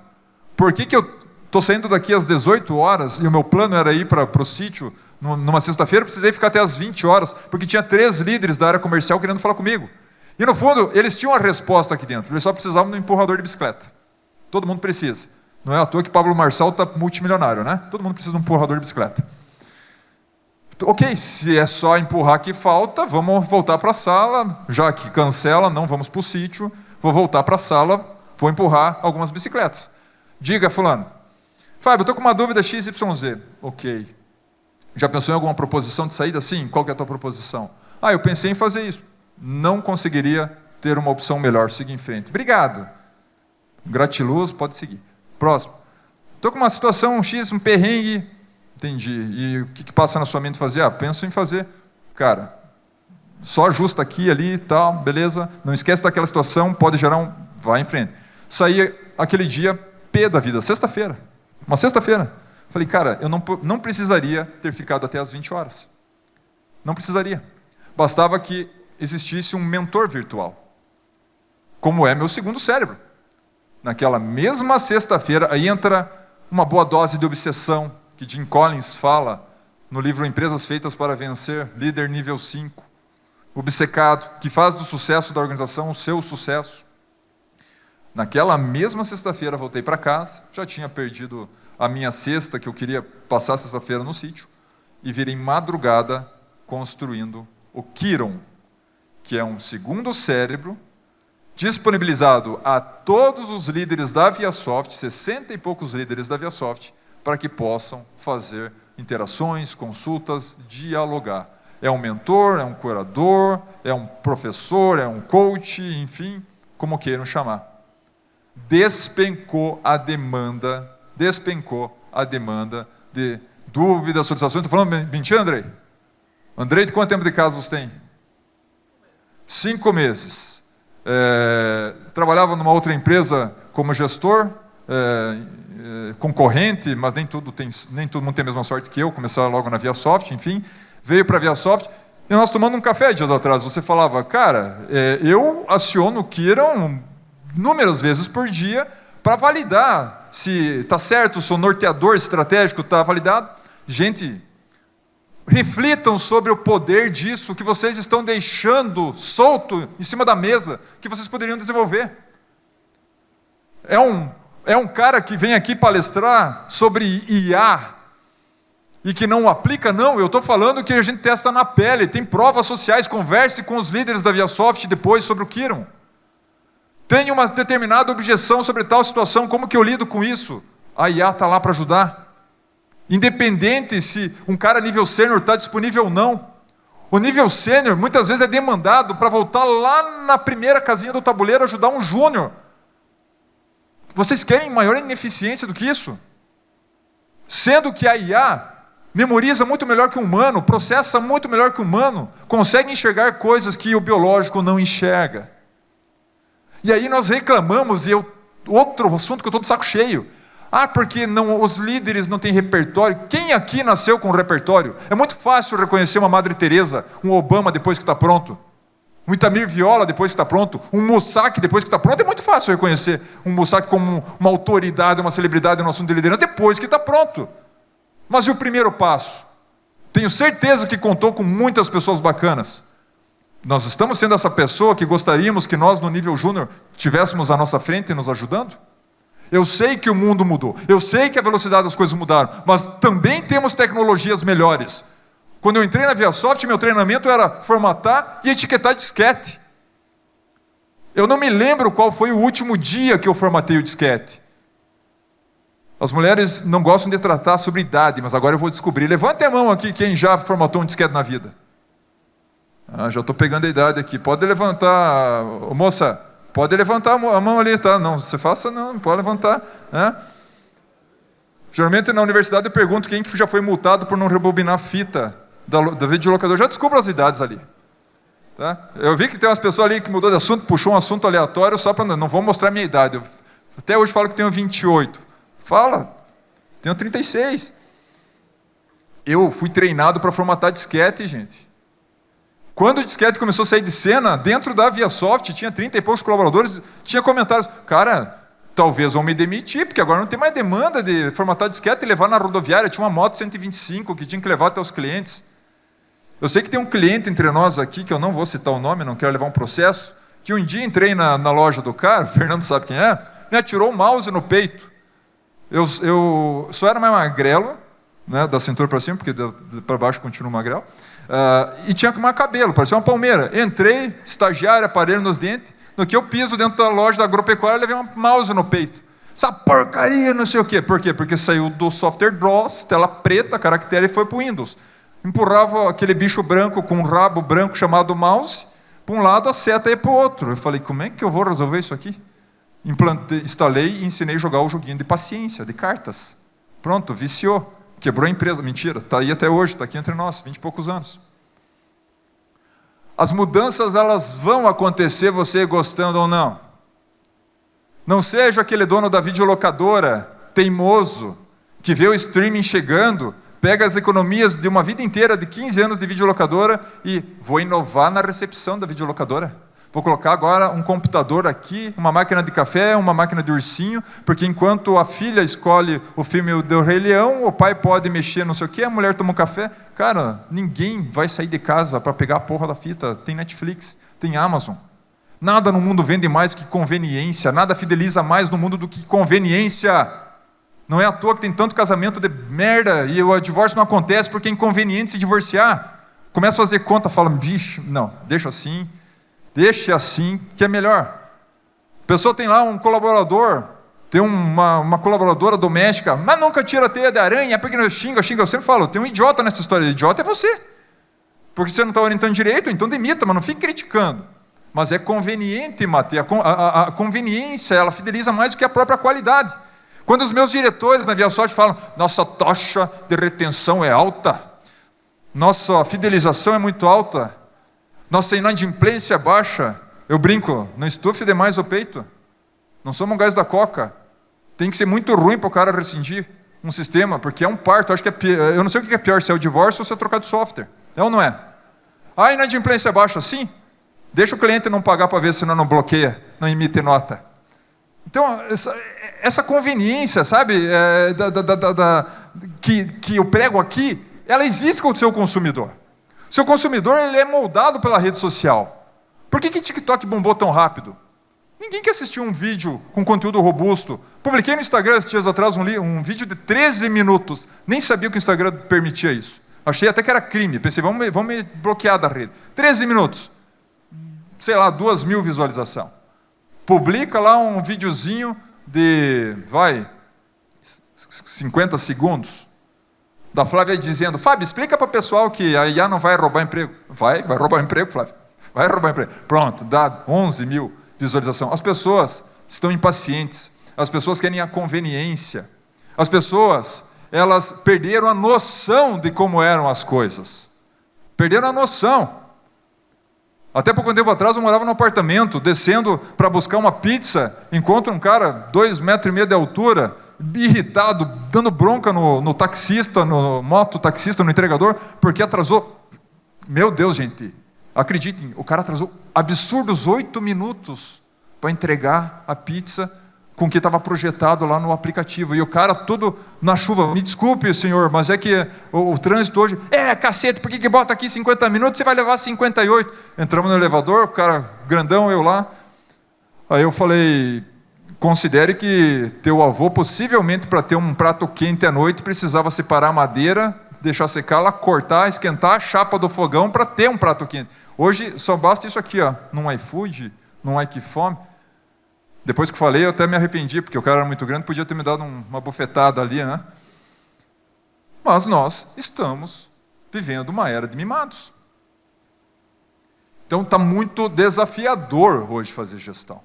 por que eu estou saindo daqui às 18 horas e o meu plano era ir para o sítio numa sexta-feira, eu precisei ficar até às 20 horas, porque tinha 3 líderes da área comercial querendo falar comigo. E no fundo, eles tinham a resposta aqui dentro, eles só precisavam de um empurrador de bicicleta. Todo mundo precisa. Não é à toa que Pablo Marçal está multimilionário, né? Todo mundo precisa de um empurrador de bicicleta. Ok, se é só empurrar que falta, vamos voltar para a sala, já que cancela, não vamos para o sítio, vou voltar para a sala, vou empurrar algumas bicicletas. Diga, fulano, Fábio, eu estou com uma dúvida XYZ. Ok. Já pensou em alguma proposição de saída? Sim, qual que é a tua proposição? Eu pensei em fazer isso. Não conseguiria ter uma opção melhor, seguir em frente. Obrigado. Gratiluz, pode seguir. Próximo. Estou com uma situação X, um perrengue. Entendi. E o que passa na sua mente fazer? Penso em fazer. Cara, só ajusta aqui, ali e tal, beleza. Não esquece daquela situação, pode gerar vai em frente. Saí aquele dia, pé da vida, sexta-feira. Uma sexta-feira. Falei, cara, eu não precisaria ter ficado até às 20 horas. Não precisaria. Bastava que existisse um mentor virtual, como é meu segundo cérebro. Naquela mesma sexta-feira, aí entra uma boa dose de obsessão, que Jim Collins fala no livro Empresas Feitas para Vencer, líder nível 5, obcecado, que faz do sucesso da organização o seu sucesso. Naquela mesma sexta-feira, voltei para casa, já tinha perdido a minha sexta, que eu queria passar a sexta-feira no sítio, e virei madrugada construindo o Kiron, que é um segundo cérebro, disponibilizado a todos os líderes da ViaSoft, 60 e poucos líderes da ViaSoft, para que possam fazer interações, consultas, dialogar. É um mentor, é um curador, é um professor, é um coach, enfim, como queiram chamar. Despencou a demanda de dúvidas, solicitações. Estou falando mentira, Andrei? Andrei, de quanto tempo de casa você tem? 5 meses. Trabalhava numa outra empresa como gestor, concorrente, mas nem todo mundo tem a mesma sorte que eu, começar logo na ViaSoft, enfim. Veio para a ViaSoft, e nós tomando um café dias atrás, você falava, cara, eu aciono o Kiron inúmeras vezes por dia para validar se está certo, se o norteador estratégico está validado. Gente, reflitam sobre o poder disso que vocês estão deixando solto em cima da mesa, que vocês poderiam desenvolver. É um cara que vem aqui palestrar sobre IA e que não aplica, não. Eu estou falando que a gente testa na pele, tem provas sociais, converse com os líderes da ViaSoft depois sobre o Kiron. Tenho uma determinada objeção sobre tal situação, como que eu lido com isso? A IA está lá para ajudar. Independente se um cara nível sênior está disponível ou não. O nível sênior muitas vezes é demandado para voltar lá na primeira casinha do tabuleiro ajudar um júnior. Vocês querem maior ineficiência do que isso? Sendo que a IA memoriza muito melhor que o humano, processa muito melhor que o humano, consegue enxergar coisas que o biológico não enxerga. E aí nós reclamamos, outro assunto que eu estou de saco cheio. Porque os líderes não têm repertório. Quem aqui nasceu com repertório? É muito fácil reconhecer uma Madre Teresa, um Obama depois que está pronto, um Itamir Viola depois que está pronto, um Mossack depois que está pronto. É muito fácil reconhecer um Mossack como uma autoridade, uma celebridade no assunto de liderança depois que está pronto. Mas e o primeiro passo? Tenho certeza que contou com muitas pessoas bacanas. Nós estamos sendo essa pessoa que gostaríamos que nós, no nível júnior, tivéssemos à nossa frente nos ajudando? Eu sei que o mundo mudou, eu sei que a velocidade das coisas mudaram, mas também temos tecnologias melhores. Quando eu entrei na ViaSoft, meu treinamento era formatar e etiquetar disquete. Eu não me lembro qual foi o último dia que eu formatei o disquete. As mulheres não gostam de tratar sobre idade, mas agora eu vou descobrir. Levante a mão aqui quem já formatou um disquete na vida. Já estou pegando a idade aqui. Pode levantar, moça, pode levantar a mão ali, tá? Não, você faça não, pode levantar. Geralmente na universidade eu pergunto quem que já foi multado por não rebobinar fita da videolocadora. Já descubro as idades ali. Tá? Eu vi que tem umas pessoas ali que mudou de assunto, puxou um assunto aleatório só para não vou mostrar a minha idade. Eu até hoje falo que tenho 28. Fala, tenho 36. Eu fui treinado para formatar disquete, gente. Quando o disquete começou a sair de cena, dentro da ViaSoft, tinha 30 e poucos colaboradores, tinha comentários, cara, talvez vão me demitir, porque agora não tem mais demanda de formatar disquete e levar na rodoviária. Tinha uma moto 125 que tinha que levar até os clientes. Eu sei que tem um cliente entre nós aqui, que eu não vou citar o nome, não quero levar um processo, que um dia entrei na loja do cara, o Fernando sabe quem é, me atirou o mouse no peito. Eu só era mais magrelo, né, da cintura para cima, porque para baixo continua magrelo, e tinha que mais cabelo, parecia uma palmeira. Entrei, estagiário, aparelho nos dentes, no que eu piso dentro da loja da agropecuária, levei um mouse no peito. Essa porcaria, não sei o quê. Por quê? Porque saiu do software DOS, tela preta, caractere, e foi para o Windows. Empurrava aquele bicho branco com um rabo branco chamado mouse, para um lado, a seta ia para o outro. Eu falei, como é que eu vou resolver isso aqui? Instalei e ensinei a jogar o joguinho de paciência, de cartas. Pronto, viciou. Quebrou a empresa. Mentira, está aí até hoje, está aqui entre nós, 20 e poucos anos. As mudanças, elas vão acontecer, você gostando ou não. Não seja aquele dono da videolocadora, teimoso, que vê o streaming chegando, pega as economias de uma vida inteira, de 15 anos de videolocadora, e vou inovar na recepção da videolocadora. Vou colocar agora um computador aqui, uma máquina de café, uma máquina de ursinho, porque enquanto a filha escolhe o filme do Rei Leão, o pai pode mexer não sei o quê, a mulher toma um café. Cara, ninguém vai sair de casa para pegar a porra da fita. Tem Netflix, tem Amazon. Nada no mundo vende mais do que conveniência, nada fideliza mais no mundo do que conveniência. Não é à toa que tem tanto casamento de merda e o divórcio não acontece porque é inconveniente se divorciar. Começa a fazer conta, fala, bicho, não, deixa assim que é melhor. A pessoa tem lá um colaborador, tem uma colaboradora doméstica, mas nunca tira a teia de aranha, porque não xinga. Eu sempre falo, tem um idiota nessa história, o idiota é você. Porque você não está orientando direito, então demita, mas não fique criticando. Mas é conveniente, Mateus, a conveniência, ela fideliza mais do que a própria qualidade. Quando os meus diretores na ViaSoft falam, nossa taxa de retenção é alta, nossa fidelização é muito alta, nossa inadimplência é baixa, eu brinco, não estufe demais o peito, não somos um gás da coca, tem que ser muito ruim para o cara rescindir um sistema, porque é um parto, acho que eu não sei o que é pior, se é o divórcio ou se é trocar de software, é ou não é? A inadimplência é baixa, sim, deixa o cliente não pagar para ver se não bloqueia, não emite nota. Então, essa conveniência, sabe, que eu prego aqui, ela existe com o seu consumidor. O seu consumidor ele é moldado pela rede social. Por que TikTok bombou tão rápido? Ninguém quer assistir um vídeo com conteúdo robusto. Publiquei no Instagram esses dias atrás um vídeo de 13 minutos. Nem sabia que o Instagram permitia isso. Achei até que era crime. Pensei, vamos me bloquear da rede. 13 minutos. Sei lá, 2.000 visualizações. Publica lá um videozinho de, 50 segundos, da Flávia dizendo, Fábio, explica para o pessoal que a IA não vai roubar emprego. Vai roubar emprego, Flávia. Vai roubar emprego. Pronto, dá 11.000 visualizações. As pessoas estão impacientes. As pessoas querem a conveniência. As pessoas, elas perderam a noção de como eram as coisas. Perderam a noção. Até pouco tempo atrás eu morava num apartamento, descendo para buscar uma pizza, encontro um cara, 2,5 metros de altura, irritado, dando bronca no taxista, no mototaxista, no entregador, porque atrasou. Meu Deus, gente, acreditem, o cara atrasou absurdos 8 minutos para entregar a pizza com o que estava projetado lá no aplicativo. E o cara todo na chuva, me desculpe, senhor, mas é que o trânsito hoje, cacete, por que bota aqui 50 minutos, você vai levar 58? Entramos no elevador, o cara grandão, eu lá. Aí eu falei, considere que teu avô, possivelmente para ter um prato quente à noite, precisava separar a madeira, deixar secar lá, cortar, esquentar a chapa do fogão para ter um prato quente. Hoje só basta isso aqui, ó, num iFood, num iQfome. Depois que falei, eu até me arrependi, porque o cara era muito grande, podia ter me dado uma bufetada ali, né? Mas nós estamos vivendo uma era de mimados. Então está muito desafiador hoje fazer gestão.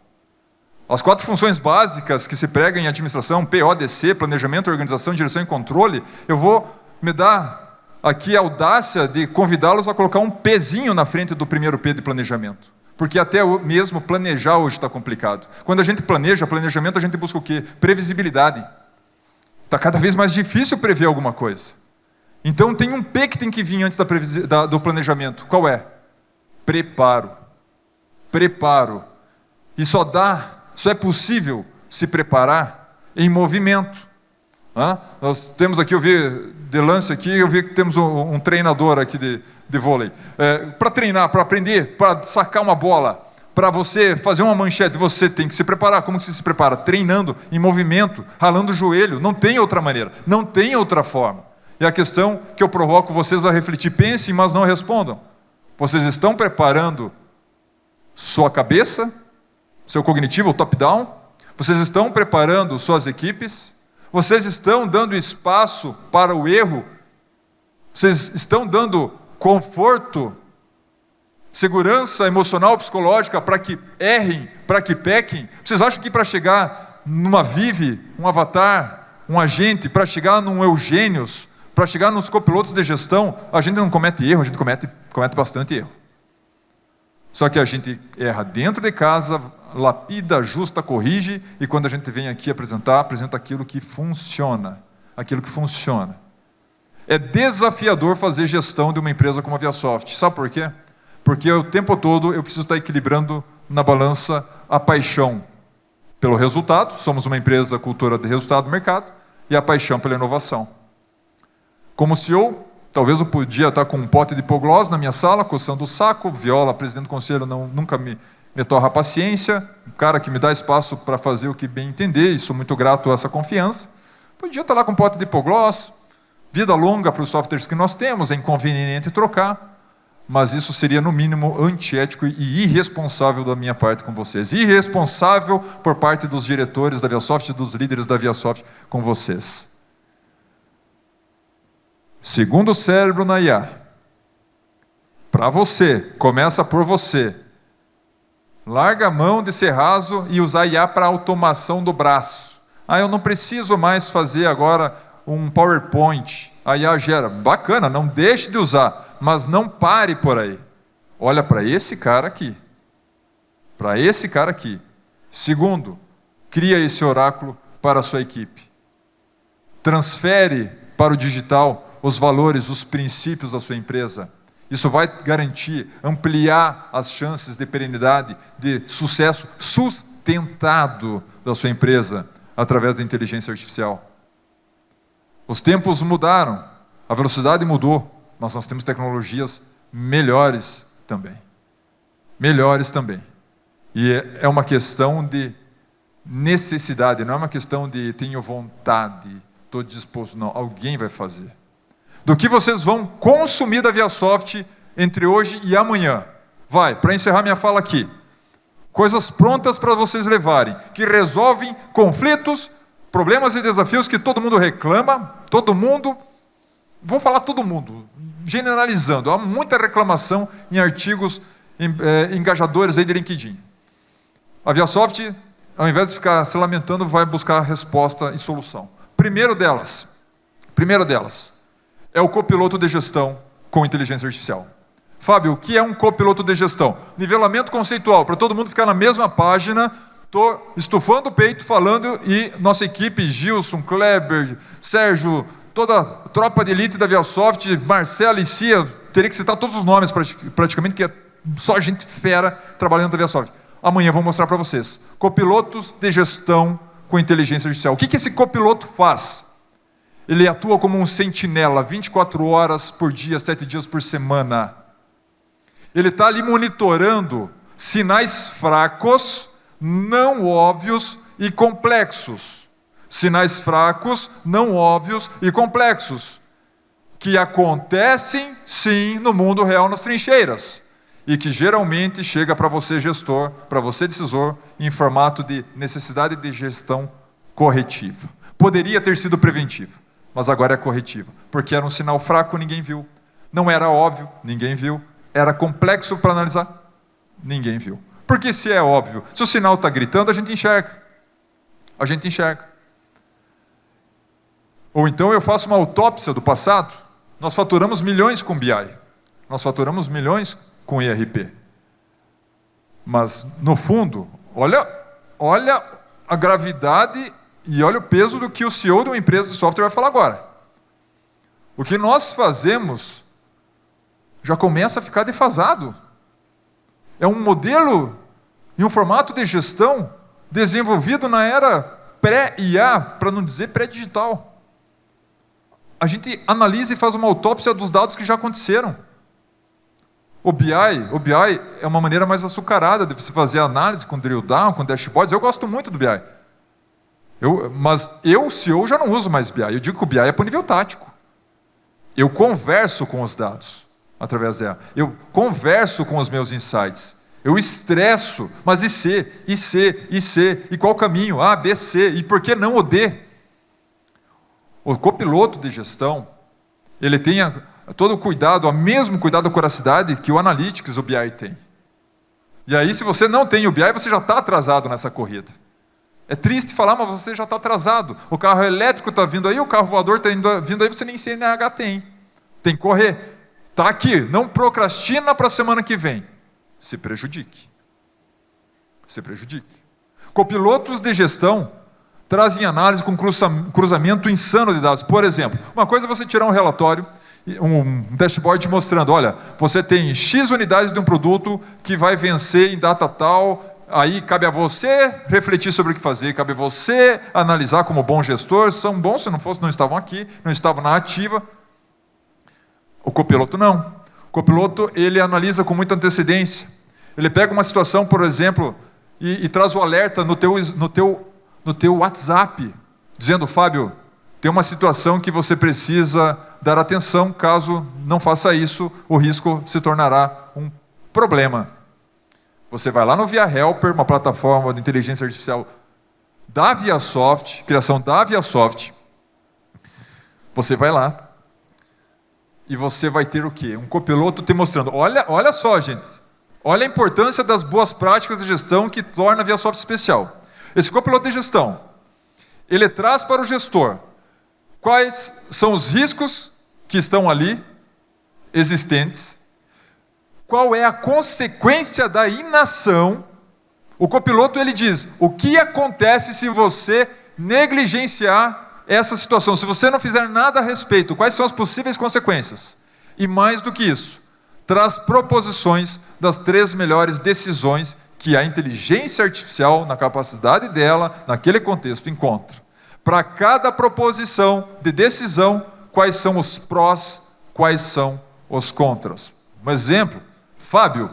As 4 funções básicas que se pregam em administração, PODC, planejamento, organização, direção e controle, eu vou me dar aqui a audácia de convidá-los a colocar um Pzinho na frente do primeiro P de planejamento. Porque até mesmo planejar hoje está complicado. Quando a gente planeja, planejamento, a gente busca o quê? Previsibilidade. Está cada vez mais difícil prever alguma coisa. Então tem um P que tem que vir antes do planejamento. Qual é? Preparo. Preparo. E só é possível se preparar em movimento. Nós temos aqui, eu vi de lance aqui, eu vi que temos um treinador aqui de vôlei. Para treinar, para aprender, para sacar uma bola, para você fazer uma manchete, você tem que se preparar. Como que você se prepara? Treinando, em movimento, ralando o joelho. Não tem outra maneira, não tem outra forma. E a questão que eu provoco vocês a refletir, pensem, mas não respondam. Vocês estão preparando sua cabeça, seu cognitivo, o top-down? Vocês estão preparando suas equipes? Vocês estão dando espaço para o erro? Vocês estão dando conforto, segurança emocional, psicológica para que errem, para que pequem? Vocês acham que para chegar numa Vive, um Avatar, um agente, para chegar num Eugênios, para chegar nos copilotos de gestão, a gente não comete erro, a gente comete bastante erro. Só que a gente erra dentro de casa, lapida, ajusta, corrige, e quando a gente vem aqui apresenta aquilo que funciona. Aquilo que funciona. É desafiador fazer gestão de uma empresa como a ViaSoft. Sabe por quê? Porque o tempo todo eu preciso estar equilibrando na balança a paixão pelo resultado, somos uma empresa cultura de resultado do mercado, e a paixão pela inovação. Como CEO, talvez eu podia estar com um pote de hipoglós na minha sala, coçando o saco, Viola, presidente do conselho, nunca me torra a paciência, um cara que me dá espaço para fazer o que bem entender, e sou muito grato a essa confiança. Podia estar lá com um pote de hipoglós, vida longa para os softwares que nós temos, é inconveniente trocar, mas isso seria, no mínimo, antiético e irresponsável da minha parte com vocês. Irresponsável por parte dos diretores da ViaSoft e dos líderes da ViaSoft com vocês. Segundo cérebro na IA, para você, começa por você. Larga a mão de ser raso e usar IA para automação do braço. Eu não preciso mais fazer agora um PowerPoint. A IA gera. Bacana, não deixe de usar, mas não pare por aí. Olha para esse cara aqui. Para esse cara aqui. Segundo, cria esse oráculo para a sua equipe. Transfere para o digital os valores, os princípios da sua empresa. Isso vai garantir, ampliar as chances de perenidade, de sucesso sustentado da sua empresa através da inteligência artificial. Os tempos mudaram, a velocidade mudou, mas nós temos tecnologias melhores também. Melhores também. E é uma questão de necessidade, não é uma questão de tenho vontade, estou disposto, não. Alguém vai fazer. Do que vocês vão consumir da ViaSoft entre hoje e amanhã. Vai, para encerrar minha fala aqui. Coisas prontas para vocês levarem, que resolvem conflitos, problemas e desafios que todo mundo reclama, todo mundo, vou falar todo mundo, generalizando. Há muita reclamação em artigos engajadores aí de LinkedIn. A ViaSoft, ao invés de ficar se lamentando, vai buscar resposta e solução. Primeiro delas, é o copiloto de gestão com inteligência artificial. Fábio, o que é um copiloto de gestão? Nivelamento conceitual, para todo mundo ficar na mesma página. Estou estufando o peito falando e nossa equipe, Gilson, Kleber, Sérgio, toda a tropa de elite da ViaSoft, Marcela e Cia, teria que citar todos os nomes praticamente, que é só gente fera trabalhando na ViaSoft. Amanhã vou mostrar para vocês. Copilotos de gestão com inteligência artificial. O que esse copiloto faz? Ele atua como um sentinela, 24 horas por dia, 7 dias por semana. Ele está ali monitorando sinais fracos, não óbvios e complexos. Sinais fracos, não óbvios e complexos. Que acontecem, sim, no mundo real, nas trincheiras. E que geralmente chega para você, gestor, para você, decisor, em formato de necessidade de gestão corretiva. Poderia ter sido preventiva, mas agora é corretiva. Porque era um sinal fraco, ninguém viu. Não era óbvio, ninguém viu. Era complexo para analisar, ninguém viu. Porque se é óbvio, se o sinal está gritando, a gente enxerga. A gente enxerga. Ou então eu faço uma autópsia do passado. Nós faturamos milhões com BI. Nós faturamos milhões com ERP. Mas, no fundo, olha a gravidade e olha o peso do que o CEO de uma empresa de software vai falar agora. O que nós fazemos já começa a ficar defasado. É um modelo e um formato de gestão desenvolvido na era pré-IA, para não dizer pré-digital. A gente analisa e faz uma autópsia dos dados que já aconteceram. O BI é uma maneira mais açucarada de você fazer análise com drill down, com dashboards. Eu gosto muito do BI. Mas eu, CEO, já não uso mais BI. Eu digo que o BI é para o nível tático. Eu converso com os dados através dela. Eu converso com os meus insights. Eu estresso, mas e C? E C? E C? E qual o caminho? A, B, C. E por que não o D? O copiloto de gestão, ele tem todo o cuidado, o mesmo cuidado com a coracidade que o Analytics, o BI tem. E aí, se você não tem o BI, você já está atrasado nessa corrida. É triste falar, mas você já está atrasado. O carro elétrico está vindo aí, o carro voador está vindo aí, você nem CNH tem. Tem que correr. Está aqui, não procrastina para a semana que vem. Se prejudique. Se prejudique. Copilotos de gestão trazem análise com cruzamento insano de dados. Por exemplo, uma coisa é você tirar um relatório, um dashboard mostrando, olha, você tem X unidades de um produto que vai vencer em data tal, aí cabe a você refletir sobre o que fazer, cabe a você analisar como bom gestor, são bons, se não fosse, não estavam aqui, não estavam na ativa. O copiloto não. O copiloto, ele analisa com muita antecedência. Ele pega uma situação, por exemplo, e traz o alerta no teu WhatsApp, dizendo, Fábio, tem uma situação que você precisa dar atenção, caso não faça isso, o risco se tornará um problema. Você vai lá no Via Helper, uma plataforma de inteligência artificial da ViaSoft, criação da ViaSoft. Você vai lá e você vai ter o quê? Um copiloto te mostrando. Olha só, gente. Olha a importância das boas práticas de gestão que torna a ViaSoft especial. Esse copiloto de gestão, ele traz para o gestor quais são os riscos que estão ali, existentes, qual é a consequência da inação. O copiloto, ele diz, o que acontece se você negligenciar essa situação, se você não fizer nada a respeito, quais são as possíveis consequências? E mais do que isso, traz proposições das 3 melhores decisões que a inteligência artificial, na capacidade dela, naquele contexto, encontra. Para cada proposição de decisão, quais são os prós, quais são os contras. Um exemplo, Fábio,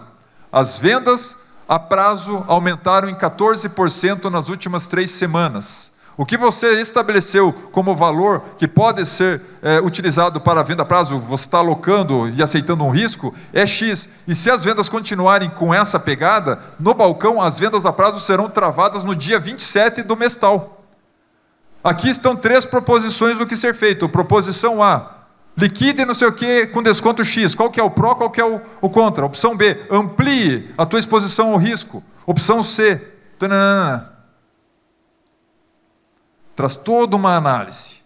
as vendas a prazo aumentaram em 14% nas últimas 3 semanas. O que você estabeleceu como valor que pode ser utilizado para a venda a prazo, você está alocando e aceitando um risco, é X. E se as vendas continuarem com essa pegada, no balcão as vendas a prazo serão travadas no dia 27 do mês tal. Aqui estão 3 proposições do que ser feito. Proposição A, liquide não sei o que com desconto X. Qual que é o pró, qual que é o contra? Opção B, amplie a tua exposição ao risco. Opção C, tananana. Traz toda uma análise.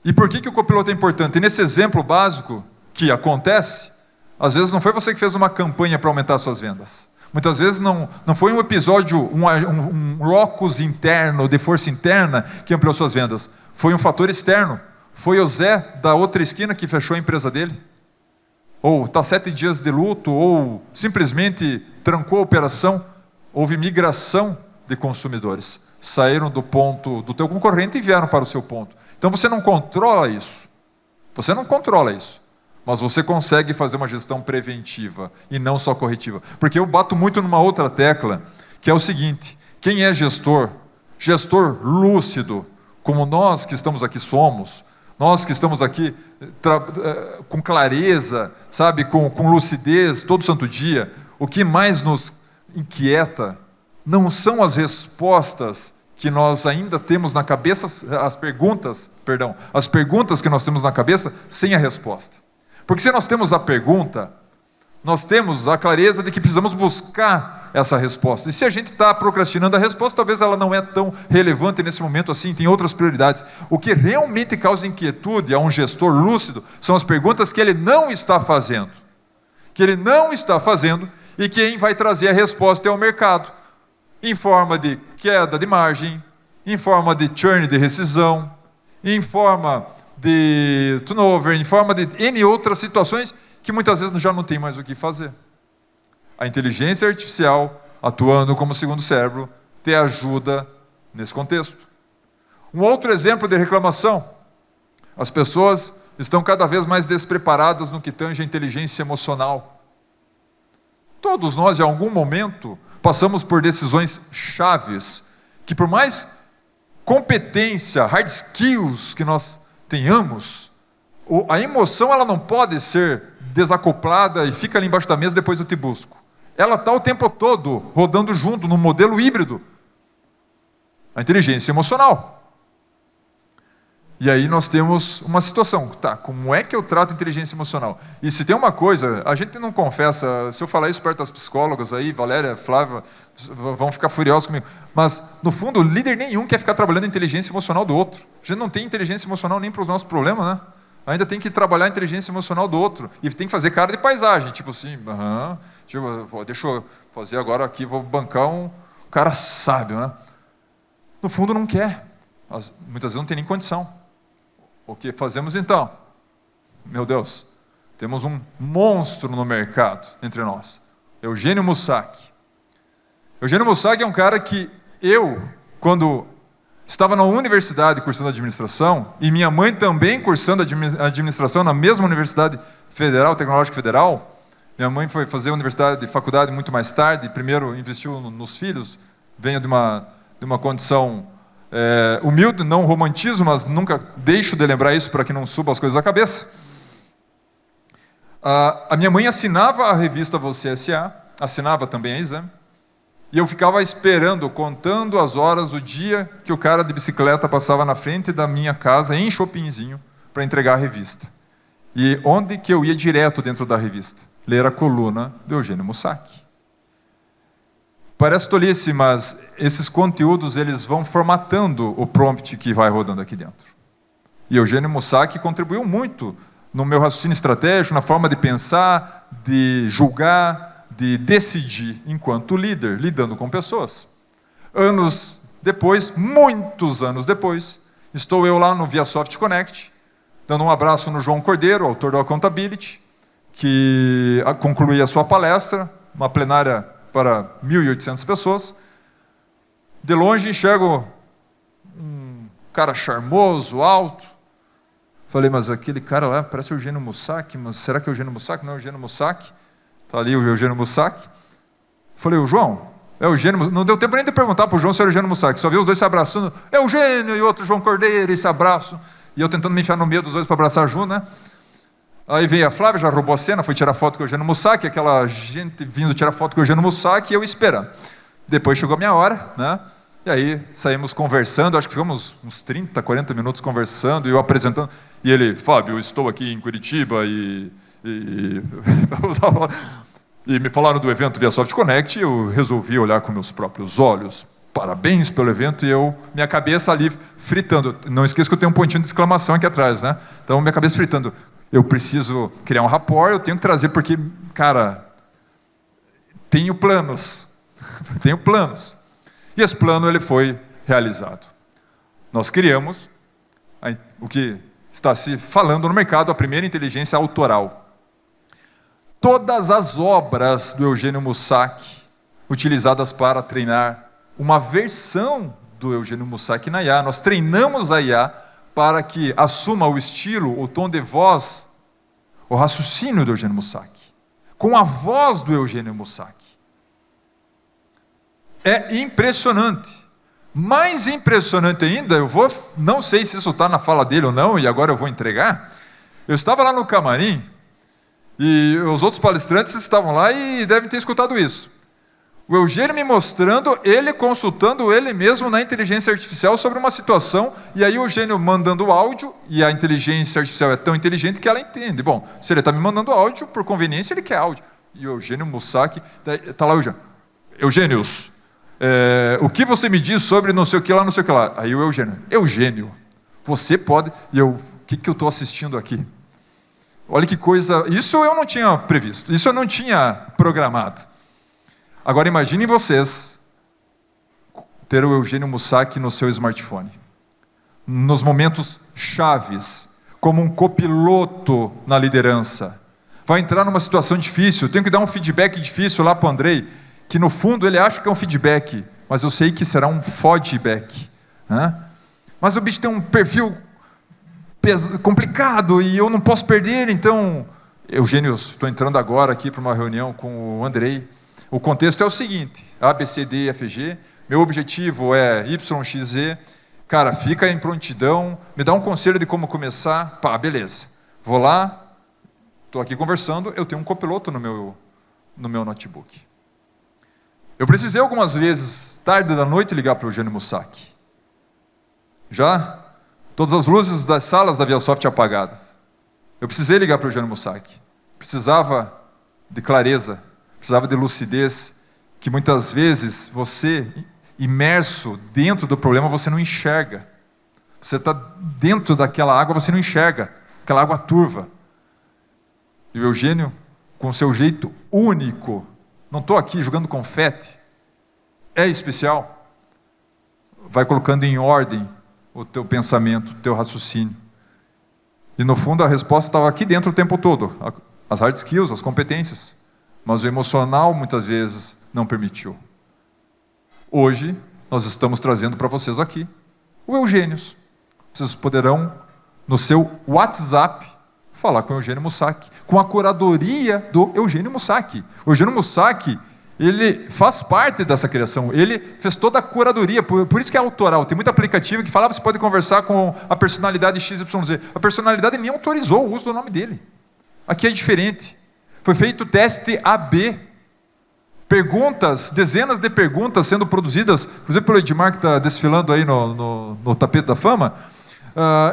E por que o copiloto é importante? E nesse exemplo básico que acontece, às vezes não foi você que fez uma campanha para aumentar as suas vendas. Muitas vezes não foi um episódio, um locus interno, de força interna, que ampliou suas vendas. Foi um fator externo. Foi o Zé da outra esquina que fechou a empresa dele. Ou está 7 dias de luto, ou simplesmente trancou a operação. Houve migração de consumidores. Saíram do ponto do teu concorrente e vieram para o seu ponto. Então você não controla isso. Você não controla isso. Mas você consegue fazer uma gestão preventiva e não só corretiva. Porque eu bato muito numa outra tecla, que é o seguinte: quem é gestor lúcido, como nós que estamos aqui somos, nós que estamos aqui com clareza, sabe, com lucidez todo santo dia, o que mais nos inquieta não são as respostas que nós ainda temos na cabeça, as perguntas que nós temos na cabeça sem a resposta. Porque se nós temos a pergunta, nós temos a clareza de que precisamos buscar essa resposta. E se a gente está procrastinando a resposta, talvez ela não é tão relevante nesse momento assim, tem outras prioridades. O que realmente causa inquietude a um gestor lúcido são as perguntas que ele não está fazendo. Que ele não está fazendo e quem vai trazer a resposta é o mercado. Em forma de queda de margem, em forma de churn de rescisão, em forma de turnover, em forma de N outras situações que muitas vezes já não tem mais o que fazer. A inteligência artificial, atuando como segundo cérebro, te ajuda nesse contexto. Um outro exemplo de reclamação: as pessoas estão cada vez mais despreparadas no que tange a inteligência emocional. Todos nós, em algum momento, passamos por decisões chaves, que por mais competência, hard skills que nós tenhamos, a emoção ela não pode ser desacoplada e fica ali embaixo da mesa, depois eu te busco. Ela está o tempo todo rodando junto, num modelo híbrido. A inteligência emocional. E aí nós temos uma situação, tá, como é que eu trato a inteligência emocional? E se tem uma coisa, a gente não confessa, se eu falar isso perto das psicólogas aí, Valéria, Flávia, vão ficar furiosos comigo, mas no fundo, líder nenhum quer ficar trabalhando a inteligência emocional do outro. A gente não tem inteligência emocional nem para os nossos problemas, né? Ainda tem que trabalhar a inteligência emocional do outro, e tem que fazer cara de paisagem, tipo assim, deixa eu fazer agora aqui, vou bancar um cara sábio, né? no fundo não quer. Muitas vezes não tem nem condição. O que fazemos então? Meu Deus, temos um monstro no mercado entre nós. Eugênio Mussac. Eugênio Mussac é um cara que quando estava na universidade cursando administração, e minha mãe também cursando administração na mesma Universidade Federal, Tecnológica Federal. Minha mãe foi fazer faculdade muito mais tarde, primeiro investiu nos filhos, venho de uma condição humilde, não romantismo, mas nunca deixo de lembrar isso para que não suba as coisas da cabeça. A minha mãe assinava a revista Você S.A., assinava também a Exame, e eu ficava esperando, contando as horas, o dia que o cara de bicicleta passava na frente da minha casa, em Chopinzinho, para entregar a revista. E onde que eu ia direto dentro da revista? Ler a coluna do Eugênio Mussac. Parece tolice, mas esses conteúdos eles vão formatando o prompt que vai rodando aqui dentro. E Eugênio Mussac contribuiu muito no meu raciocínio estratégico, na forma de pensar, de julgar, de decidir enquanto líder, lidando com pessoas. Anos depois, muitos anos depois, estou eu lá no ViaSoft Connect, dando um abraço no João Cordeiro, autor do Accountability, que concluía a sua palestra, uma plenária para 1.800 pessoas. De longe enxergo um cara charmoso, alto. Falei, mas aquele cara lá parece o Eugênio Mussac, mas será que é o Eugênio Mussac? Não é o Eugênio Mussac? Está ali o Eugênio Mussac. Falei, o João, é o Eugênio. Não deu tempo nem de perguntar para o João se era o Eugênio Mussac, só vi os dois se abraçando. É o Eugênio e o outro João Cordeiro, esse abraço. E eu tentando me enfiar no meio dos dois para abraçar junto, né? Aí veio a Flávia, já roubou a cena, foi tirar foto com o Eugênio Mussac, aquela gente vindo tirar foto com o Eugênio Mussac e eu esperando. Depois chegou a minha hora, né? E aí saímos conversando, acho que ficamos uns 30, 40 minutos conversando, e eu apresentando. E ele, Fábio, eu estou aqui em Curitiba e me falaram do evento ViaSoft Connect, eu resolvi olhar com meus próprios olhos. Parabéns pelo evento, e minha cabeça ali fritando. Não esqueça que eu tenho um pontinho de exclamação aqui atrás, né? Então, minha cabeça fritando. Eu preciso criar um rapport, eu tenho que trazer, porque, cara, tenho planos. Tenho planos. E esse plano ele foi realizado. Nós criamos o que está se falando no mercado, a primeira inteligência autoral. Todas as obras do Eugênio Mussac, utilizadas para treinar uma versão do Eugênio Mussac na IA. Nós treinamos a IA para que assuma o estilo, o tom de voz, o raciocínio do Eugênio Mussac, com a voz do Eugênio Mussac. É impressionante. Mais impressionante ainda, não sei se isso está na fala dele ou não, e agora eu vou entregar. Eu estava lá no camarim, e os outros palestrantes estavam lá e devem ter escutado isso. O Eugênio me mostrando, ele consultando ele mesmo na inteligência artificial sobre uma situação, e aí o Eugênio mandando áudio, e a inteligência artificial é tão inteligente que ela entende. Bom, se ele está me mandando áudio, por conveniência ele quer áudio. E o Eugênio Mussac, está lá o Eugênio. Eugênios, o que você me diz sobre não sei o que lá, não sei o que lá? Aí o Eugênio, você pode... E o que eu estou assistindo aqui? Olha que coisa... Isso eu não tinha previsto, isso eu não tinha programado. Agora imaginem vocês ter o Eugênio Mussac no seu smartphone, nos momentos chaves, como um copiloto na liderança. Vai entrar numa situação difícil, tenho que dar um feedback difícil lá para o Andrei, que no fundo ele acha que é um feedback, mas eu sei que será um feedback. Né? Mas o bicho tem um perfil complicado e eu não posso perder, então... Eugênio, estou entrando agora aqui para uma reunião com o Andrei. O contexto é o seguinte, A, B, C, D, F, G, meu objetivo é Y, X, Z, cara, fica em prontidão, me dá um conselho de como começar, pá, beleza. Vou lá, estou aqui conversando, eu tenho um copiloto no meu notebook. Eu precisei algumas vezes, tarde da noite, ligar para o Eugênio Mussac. Já? Todas as luzes das salas da ViaSoft apagadas. Eu precisei ligar para o Eugênio Mussac. Precisava de clareza, precisava de lucidez, que muitas vezes você, imerso dentro do problema, você não enxerga. Você está dentro daquela água, você não enxerga, aquela água turva. E o Eugênio, com seu jeito único, não estou aqui jogando confete, é especial. vai colocando em ordem o teu pensamento, o teu raciocínio. E no fundo a resposta estava aqui dentro o tempo todo, as hard skills, as competências. Mas o emocional muitas vezes não permitiu. Hoje nós estamos trazendo para vocês aqui o Eugênios. Vocês poderão no seu WhatsApp falar com o Eugênio Mussac, com a curadoria do Eugênio Mussac. O Eugênio Mussac, ele faz parte dessa criação, ele fez toda a curadoria, por isso que é autoral. Tem muito aplicativo que fala, você pode conversar com a personalidade XYZ. A personalidade nem autorizou o uso do nome dele. Aqui é diferente. Foi feito teste AB. Perguntas, dezenas de perguntas sendo produzidas, inclusive pelo Edmar, que está desfilando aí no tapete da fama.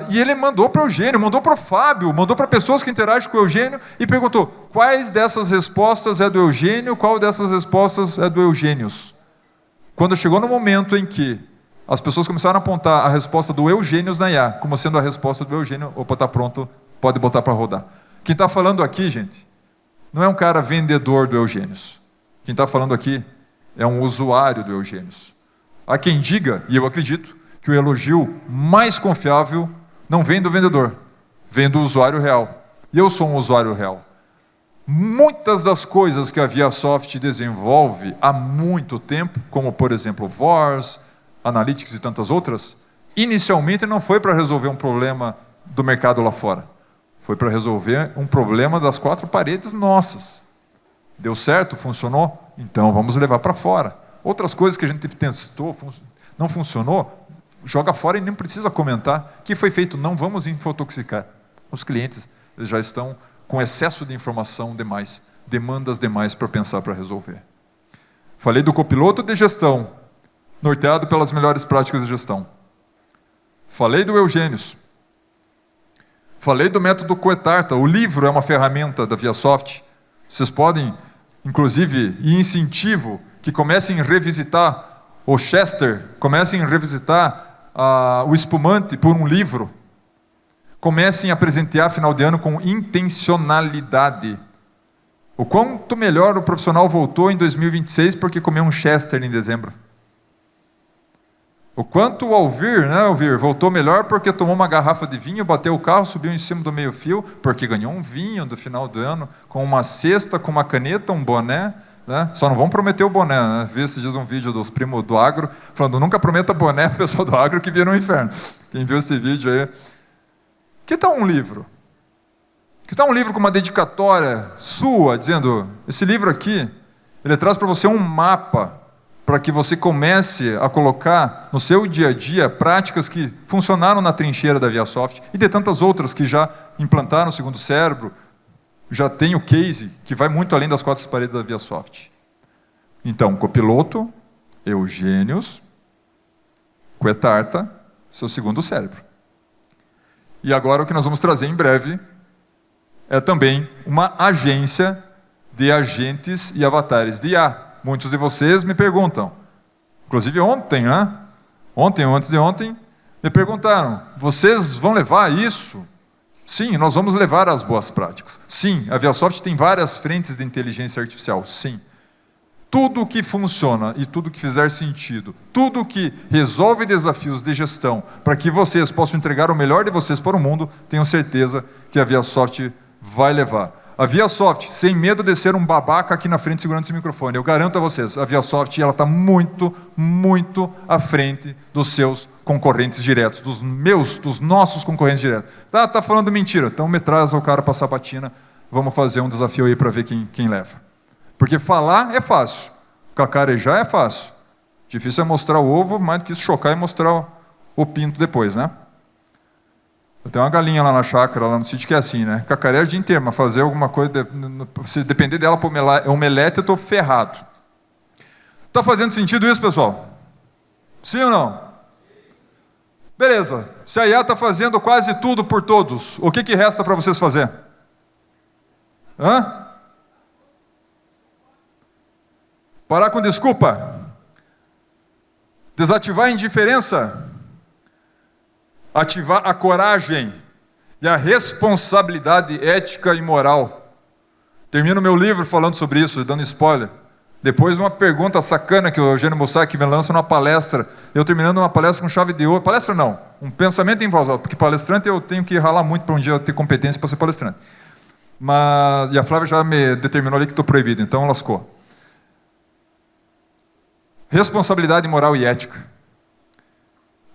E ele mandou para o Eugênio, mandou para o Fábio, mandou para pessoas que interagem com o Eugênio e perguntou, quais dessas respostas é do Eugênio, qual dessas respostas é do Eugênios? Quando chegou no momento em que as pessoas começaram a apontar a resposta do Eugênios na IA, como sendo a resposta do Eugênio, opa, está pronto, pode botar para rodar. Quem está falando aqui, gente, não é um cara vendedor do Eugênios. Quem está falando aqui é um usuário do Eugênios. Há quem diga, e eu acredito, que o elogio mais confiável não vem do vendedor, vem do usuário real. E eu sou um usuário real. Muitas das coisas que a ViaSoft desenvolve há muito tempo, como por exemplo VORs, Analytics e tantas outras, inicialmente não foi para resolver um problema do mercado lá fora. Foi para resolver um problema das quatro paredes nossas. Deu certo? Funcionou? Então vamos levar para fora. Outras coisas que a gente testou, não funcionou, joga fora e nem precisa comentar. O que foi feito? Não vamos infotoxicar. Os clientes eles já estão com excesso de informação demais, demandas demais para pensar, para resolver. Falei do copiloto de gestão, norteado pelas melhores práticas de gestão. Falei do Eugênios. Falei do método Coetarta. O livro é uma ferramenta da ViaSoft. Vocês podem, inclusive, e incentivo que comecem a revisitar o Chester, comecem a revisitar o espumante por um livro. Comecem a presentear final de ano com intencionalidade. O quanto melhor o profissional voltou em 2026 porque comeu um Chester em dezembro. O quanto o Alvir, né, Alvir, voltou melhor porque tomou uma garrafa de vinho, bateu o carro, subiu em cima do meio-fio, porque ganhou um vinho do final do ano, com uma cesta, com uma caneta, um boné. Né? Só não vão prometer o boné. Né? Vi esses dias um vídeo dos primos do agro, falando, nunca prometa boné para o pessoal do agro que vira um inferno. Quem viu esse vídeo aí? Que tal um livro? Que tal um livro com uma dedicatória sua, dizendo, esse livro aqui, ele traz para você um mapa, para que você comece a colocar no seu dia a dia práticas que funcionaram na trincheira da ViaSoft e de tantas outras que já implantaram o segundo cérebro, já tem o case que vai muito além das quatro paredes da ViaSoft. Então, copiloto, Eugênios, Coetarta, seu segundo cérebro. E agora o que nós vamos trazer em breve é também uma agência de agentes e avatares de IA. Muitos de vocês me perguntam, inclusive ontem, né? Ontem ou antes de ontem, me perguntaram, vocês vão levar isso? Sim, nós vamos levar as boas práticas. Sim, a ViaSoft tem várias frentes de inteligência artificial. Sim. Tudo que funciona e tudo que fizer sentido, tudo que resolve desafios de gestão para que vocês possam entregar o melhor de vocês para o mundo, tenho certeza que a ViaSoft vai levar. A ViaSoft, sem medo de ser um babaca aqui na frente segurando esse microfone, eu garanto a vocês, a ViaSoft está muito, muito à frente dos seus concorrentes diretos, dos nossos concorrentes diretos. Tá falando mentira, então me traz o cara para a sapatina, vamos fazer um desafio aí para ver quem leva. Porque falar é fácil, cacarejar é fácil. Difícil é mostrar o ovo, mais do que isso chocar e mostrar o pinto depois, né? Eu tenho uma galinha lá na chácara, lá no sítio, que é assim, né? Cacareja o dia inteiro, mas fazer alguma coisa, se depender dela para omelete, eu estou ferrado. Está fazendo sentido isso, pessoal? Sim ou não? Beleza. Se a IA está fazendo quase tudo por todos, o que resta para vocês fazer? Hã? Parar com desculpa? Desativar a indiferença? Ativar a coragem e a responsabilidade ética e moral. Termino meu livro falando sobre isso, dando spoiler. Depois uma pergunta sacana que o Eugênio Mussac me lança numa palestra. Eu terminando uma palestra com chave de ouro. Palestra não, um pensamento em voz alta. Porque palestrante eu tenho que ralar muito para um dia ter competência para ser palestrante. E a Flávia já me determinou ali que estou proibido, então lascou. Responsabilidade moral e ética.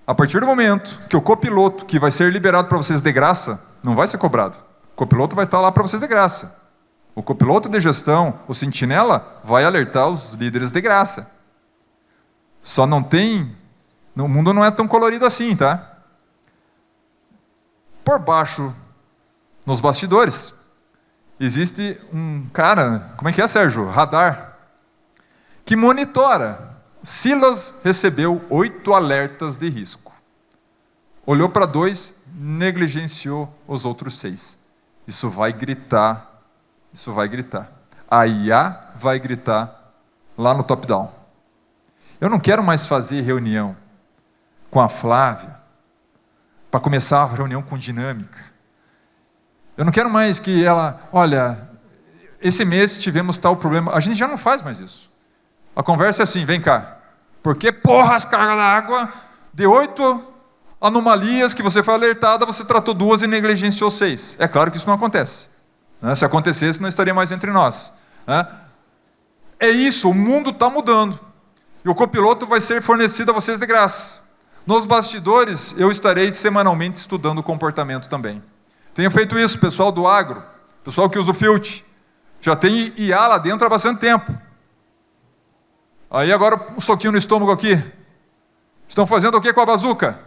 A partir do momento que o copiloto, que vai ser liberado para vocês de graça, não vai ser cobrado. O copiloto vai estar lá para vocês de graça. O copiloto de gestão, o sentinela, vai alertar os líderes de graça. Só não tem... O mundo não é tão colorido assim, tá? Por baixo, nos bastidores, existe um cara, como é que é, Sérgio? Radar, que monitora. Silas recebeu 8 alertas de risco. Olhou para 2, negligenciou os outros 6. Isso vai gritar. Isso vai gritar. A IA vai gritar lá no top-down. Eu não quero mais fazer reunião com a Flávia para começar a reunião com dinâmica. Eu não quero mais que ela, olha, esse mês tivemos tal problema. A gente já não faz mais isso. A conversa é assim, vem cá. Porque, porra, as cargas d'água, de 8 anomalias que você foi alertada, você tratou 2 e negligenciou 6. É claro que isso não acontece. Se acontecesse, não estaria mais entre nós. É isso, o mundo está mudando. E o copiloto vai ser fornecido a vocês de graça. Nos bastidores, eu estarei semanalmente estudando o comportamento também. Tenho feito isso, pessoal do agro, pessoal que usa o Filt. Já tem IA lá dentro há bastante tempo. Aí agora um soquinho no estômago aqui. Estão fazendo o que com a bazuca?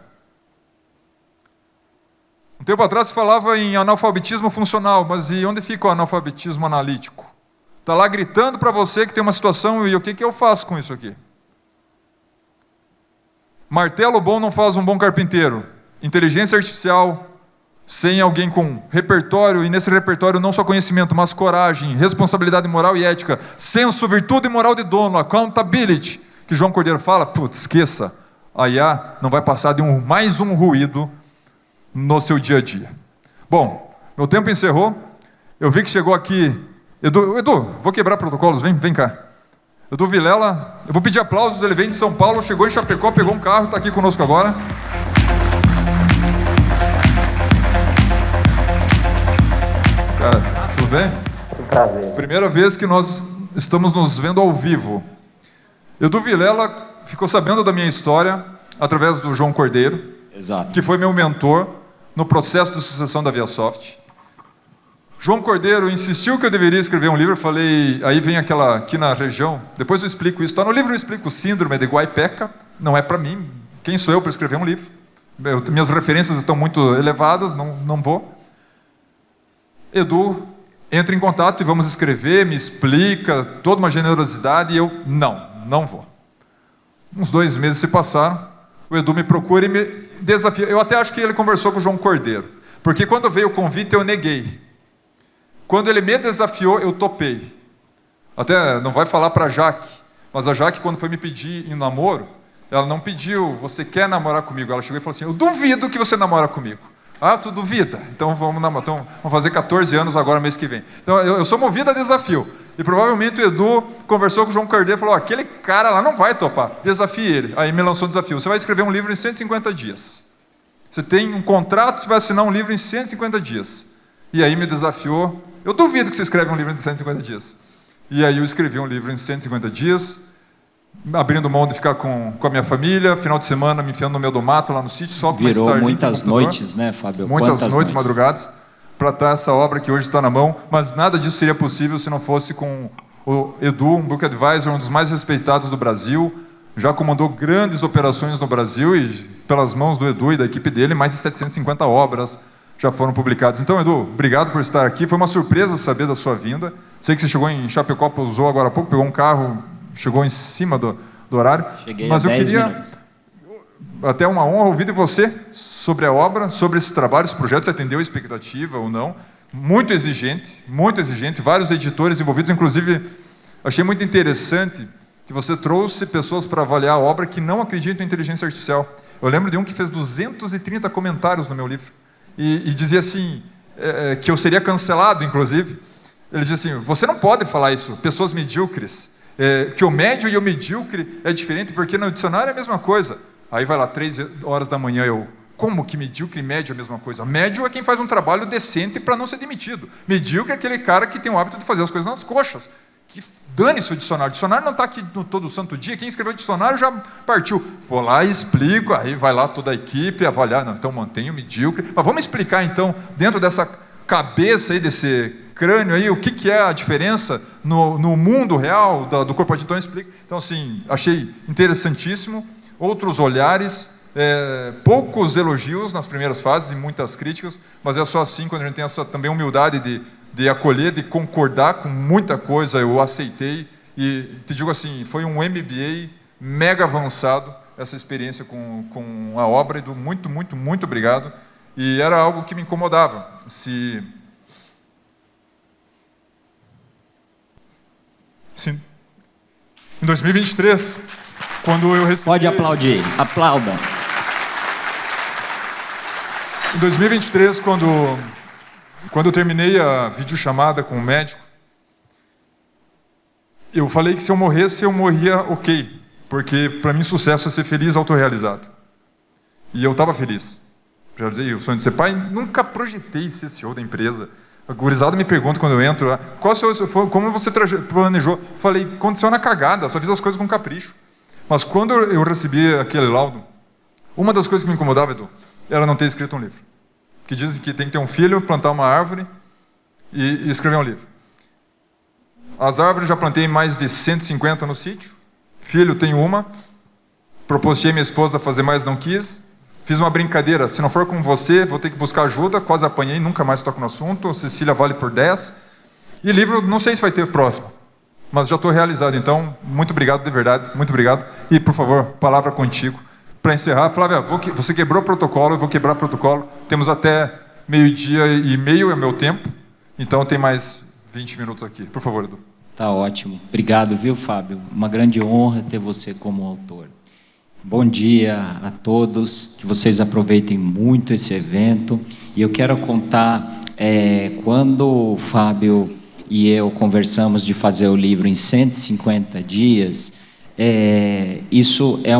Um tempo atrás se falava em analfabetismo funcional, mas e onde fica o analfabetismo analítico? Está lá gritando para você que tem uma situação e o que eu faço com isso aqui? Martelo bom não faz um bom carpinteiro. Inteligência artificial sem alguém com repertório, e nesse repertório não só conhecimento, mas coragem, responsabilidade moral e ética, senso, virtude e moral de dono, accountability, que João Cordeiro fala, putz, esqueça, a IA não vai passar de mais um ruído no seu dia a dia. Bom, meu tempo encerrou, eu vi que chegou aqui, Edu, vou quebrar protocolos, vem cá. Edu Vilela, eu vou pedir aplausos, ele vem de São Paulo, chegou em Chapecó, pegou um carro, está aqui conosco agora. Cara, tudo bem? Um prazer. Primeira vez que nós estamos nos vendo ao vivo. Edu Vilela ficou sabendo da minha história através do João Cordeiro, Exato. Que foi meu mentor no processo de sucessão da ViaSoft. João Cordeiro insistiu que eu deveria escrever um livro, eu falei, aí vem aquela, aqui na região, depois eu explico isso, está no livro eu explico o síndrome de Guaipeca, não é para mim, quem sou eu para escrever um livro? Minhas referências estão muito elevadas, não vou. Edu, entra em contato e vamos escrever, me explica, toda uma generosidade, e eu, não vou. Uns 2 meses se passaram, o Edu me procura e me desafia, eu até acho que ele conversou com o João Cordeiro, porque quando veio o convite eu neguei. Quando ele me desafiou, eu topei. Até não vai falar para a Jaque, mas a Jaque, quando foi me pedir em namoro, ela não pediu, você quer namorar comigo? Ela chegou e falou assim, eu duvido que você namora comigo. Ah, tu duvida? Então vamos namorar. Então, vamos fazer 14 anos agora, mês que vem. Então eu sou movido a desafio. E provavelmente o Edu conversou com o João Cordeiro e falou, aquele cara lá não vai topar, desafie ele. Aí me lançou um desafio, você vai escrever um livro em 150 dias. Você tem um contrato, você vai assinar um livro em 150 dias. E aí me desafiou, eu duvido que você escreve um livro em 150 dias. E aí eu escrevi um livro em 150 dias, abrindo mão de ficar com a minha família, final de semana me enfiando no meio do mato, lá no sítio, só com uma Starlink. Virou muitas noites, né, Fábio? Muitas noites, madrugadas, para estar essa obra que hoje está na mão, mas nada disso seria possível se não fosse com o Edu, um book advisor, um dos mais respeitados do Brasil, já comandou grandes operações no Brasil e pelas mãos do Edu e da equipe dele, mais de 750 obras já foram publicadas. Então, Edu, obrigado por estar aqui, foi uma surpresa saber da sua vinda, sei que você chegou em Chapecó, pousou agora há pouco, pegou um carro, chegou em cima do horário, cheguei mas eu queria, minutos. Até uma honra ouvir de você sobre a obra, sobre esse trabalho, esse projeto, se atendeu a expectativa ou não, muito exigente, vários editores envolvidos, inclusive, achei muito interessante que você trouxe pessoas para avaliar a obra que não acreditam em inteligência artificial. Eu lembro de um que fez 230 comentários no meu livro, e dizia assim, que eu seria cancelado, inclusive. Ele dizia assim, você não pode falar isso, pessoas medíocres. que o médio e o medíocre é diferente, porque no dicionário é a mesma coisa. Aí vai lá, 3 horas da manhã, como que medíocre e médio é a mesma coisa? Médio é quem faz um trabalho decente para não ser demitido. Medíocre é aquele cara que tem o hábito de fazer as coisas nas coxas. Que dane-se o dicionário. O dicionário não está aqui todo santo dia. Quem escreveu o dicionário já partiu. Vou lá e explico, aí vai lá toda a equipe avaliar. Não, então mantenha o medíocre. Mas vamos explicar então, dentro dessa cabeça aí, desse crânio aí, o que é a diferença no mundo real do corporativo. Então explica. Então assim, achei interessantíssimo. Outros olhares, poucos elogios nas primeiras fases e muitas críticas, mas é só assim, quando a gente tem essa também humildade de acolher, de concordar com muita coisa, eu aceitei, e te digo assim, foi um MBA mega avançado, essa experiência com a obra, e muito, muito, muito obrigado, e era algo que me incomodava, em 2023, quando eu recebi... Pode aplaudir, aplauda. Em 2023, quando eu terminei a videochamada com o médico, eu falei que se eu morresse, eu morria ok, porque para mim sucesso é ser feliz, autorrealizado. E eu estava feliz. Realizei o sonho de ser pai, nunca projetei ser CEO da empresa. A gurizada me pergunta quando eu entro, como você planejou? Falei, aconteceu na cagada, só fiz as coisas com capricho. Mas quando eu recebi aquele laudo, uma das coisas que me incomodava, Edu, era não ter escrito um livro. Que dizem que tem que ter um filho, plantar uma árvore e escrever um livro. As árvores já plantei mais de 150 no sítio. Filho, tenho uma. Propositei minha esposa a fazer mais, não quis. Fiz uma brincadeira. Se não for com você, vou ter que buscar ajuda. Quase apanhei, nunca mais toco no assunto. Cecília vale por 10. E livro, não sei se vai ter próximo. Mas já estou realizado. Então, muito obrigado, de verdade. Muito obrigado. E, por favor, palavra contigo. Para encerrar, Flávia, você quebrou o protocolo, eu vou quebrar o protocolo. Temos até 12h30, é meu tempo. Então, tem mais 20 minutos aqui. Por favor, Edu. Tá ótimo. Obrigado, viu, Fábio? Uma grande honra ter você como autor. Bom dia a todos, que vocês aproveitem muito esse evento. E eu quero contar, quando o Fábio e eu conversamos de fazer o livro em 150 dias, isso é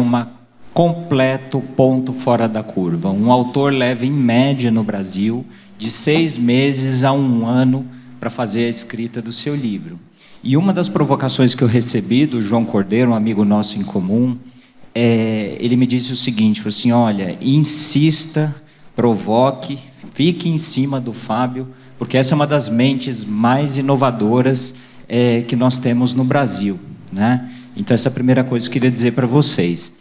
completo ponto fora da curva. Um autor leva, em média, no Brasil, de 6 meses a 1 ano para fazer a escrita do seu livro. E uma das provocações que eu recebi do João Cordeiro, um amigo nosso em comum, ele me disse o seguinte, falou assim, olha, insista, provoque, fique em cima do Fábio, porque essa é uma das mentes mais inovadoras que nós temos no Brasil, né? Então, essa é a primeira coisa que eu queria dizer para vocês.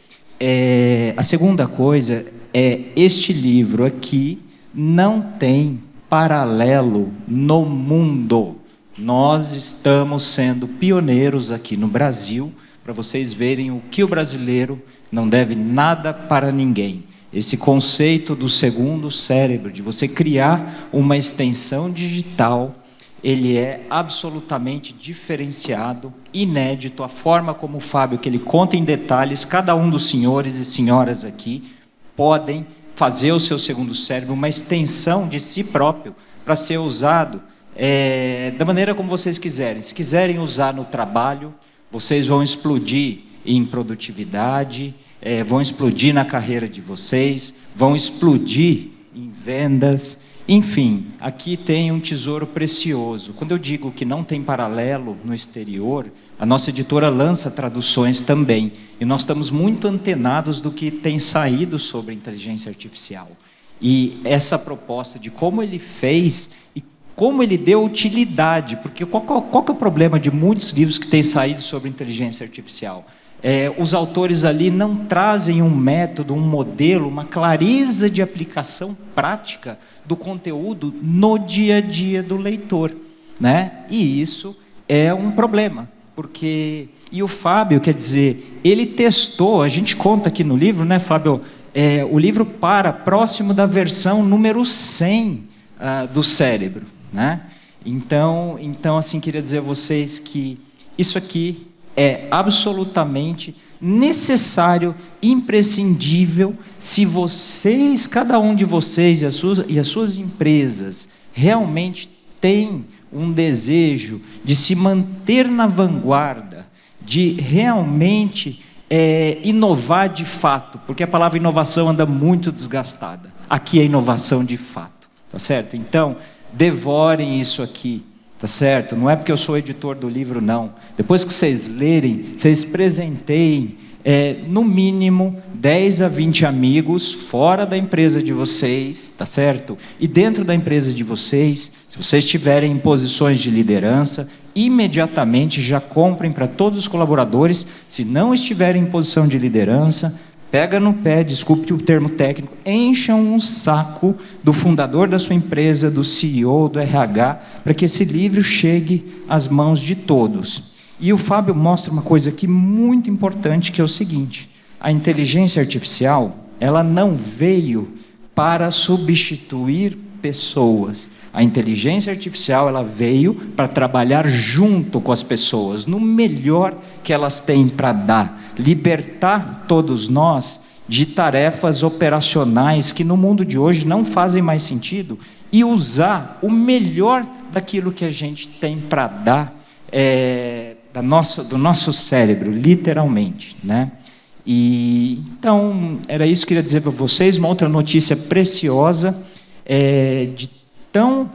A segunda coisa este livro aqui não tem paralelo no mundo. Nós estamos sendo pioneiros aqui no Brasil, para vocês verem o que o brasileiro não deve nada para ninguém. Esse conceito do segundo cérebro, de você criar uma extensão digital, ele é absolutamente diferenciado, inédito. A forma como o Fábio, que ele conta em detalhes, cada um dos senhores e senhoras aqui podem fazer o seu segundo cérebro, uma extensão de si próprio, para ser usado da maneira como vocês quiserem. Se quiserem usar no trabalho, vocês vão explodir em produtividade, vão explodir na carreira de vocês, vão explodir em vendas. Enfim, aqui tem um tesouro precioso. Quando eu digo que não tem paralelo no exterior, a nossa editora lança traduções também. E nós estamos muito antenados do que tem saído sobre inteligência artificial. E essa proposta de como ele fez e como ele deu utilidade, porque qual que é o problema de muitos livros que têm saído sobre inteligência artificial? Os autores ali não trazem um método, um modelo, uma clareza de aplicação prática do conteúdo no dia a dia do leitor, né? E isso é um problema, porque... E o Fábio, quer dizer, ele testou, a gente conta aqui no livro, né, Fábio? O livro próximo da versão número 100 do cérebro, né? Então, assim, queria dizer a vocês que isso aqui é absolutamente necessário, imprescindível, se vocês, cada um de vocês e as suas empresas, realmente têm um desejo de se manter na vanguarda, de realmente inovar de fato, porque a palavra inovação anda muito desgastada. Aqui é inovação de fato, tá certo? Então, devorem isso aqui, tá certo? Não é porque eu sou editor do livro, não. Depois que vocês lerem, vocês presenteiem, no mínimo, 10 a 20 amigos fora da empresa de vocês, tá certo? E dentro da empresa de vocês, se vocês estiverem em posições de liderança, imediatamente já comprem para todos os colaboradores. Se não estiverem em posição de liderança, pega no pé, desculpe o termo técnico, encham um saco do fundador da sua empresa, do CEO, do RH, para que esse livro chegue às mãos de todos. E o Fábio mostra uma coisa aqui muito importante, que é o seguinte: a inteligência artificial, ela não veio para substituir pessoas. A inteligência artificial, ela veio para trabalhar junto com as pessoas, no melhor que elas têm para dar, libertar todos nós de tarefas operacionais que no mundo de hoje não fazem mais sentido, e usar o melhor daquilo que a gente tem para dar, do nosso cérebro, literalmente, né? E então era isso que eu queria dizer para vocês. Uma outra notícia preciosa, de tão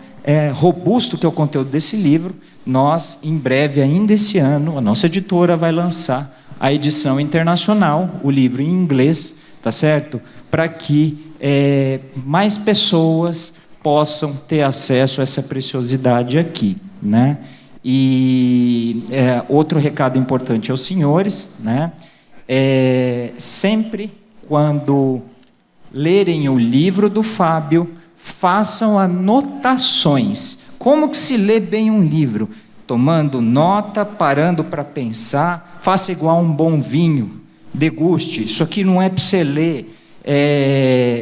robusto que é o conteúdo desse livro. Nós, em breve, ainda esse ano, a nossa editora vai lançar a edição internacional, o livro em inglês, tá certo? Para que mais pessoas possam ter acesso a essa preciosidade aqui, né? E outro recado importante aos senhores, né? Sempre quando lerem o livro do Fábio, façam anotações. Como que se lê bem um livro? Tomando nota, parando para pensar. Faça igual um bom vinho, deguste. Isso aqui não é para você ler.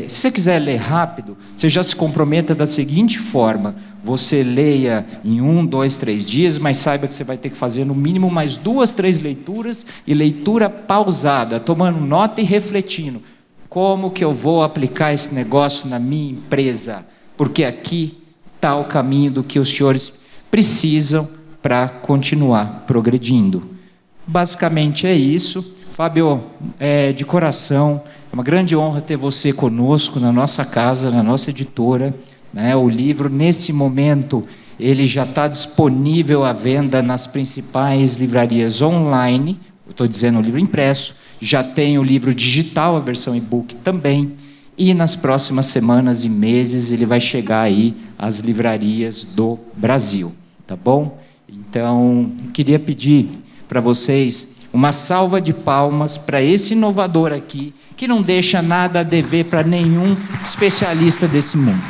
Se você quiser ler rápido, você já se comprometa da seguinte forma: você leia em 1, 2, 3 dias, mas saiba que você vai ter que fazer no mínimo mais 2, 3 leituras, e leitura pausada, tomando nota e refletindo. Como que eu vou aplicar esse negócio na minha empresa? Porque aqui está o caminho do que os senhores precisam para continuar progredindo. Basicamente é isso. Fábio, de coração, é uma grande honra ter você conosco na nossa casa, na nossa editora, né? O livro, nesse momento, ele já está disponível à venda nas principais livrarias online. Eu estou dizendo o livro impresso. Já tem o livro digital, a versão e-book também. E nas próximas semanas e meses ele vai chegar aí às livrarias do Brasil, tá bom? Então, eu queria pedir para vocês uma salva de palmas para esse inovador aqui, que não deixa nada a dever para nenhum especialista desse mundo.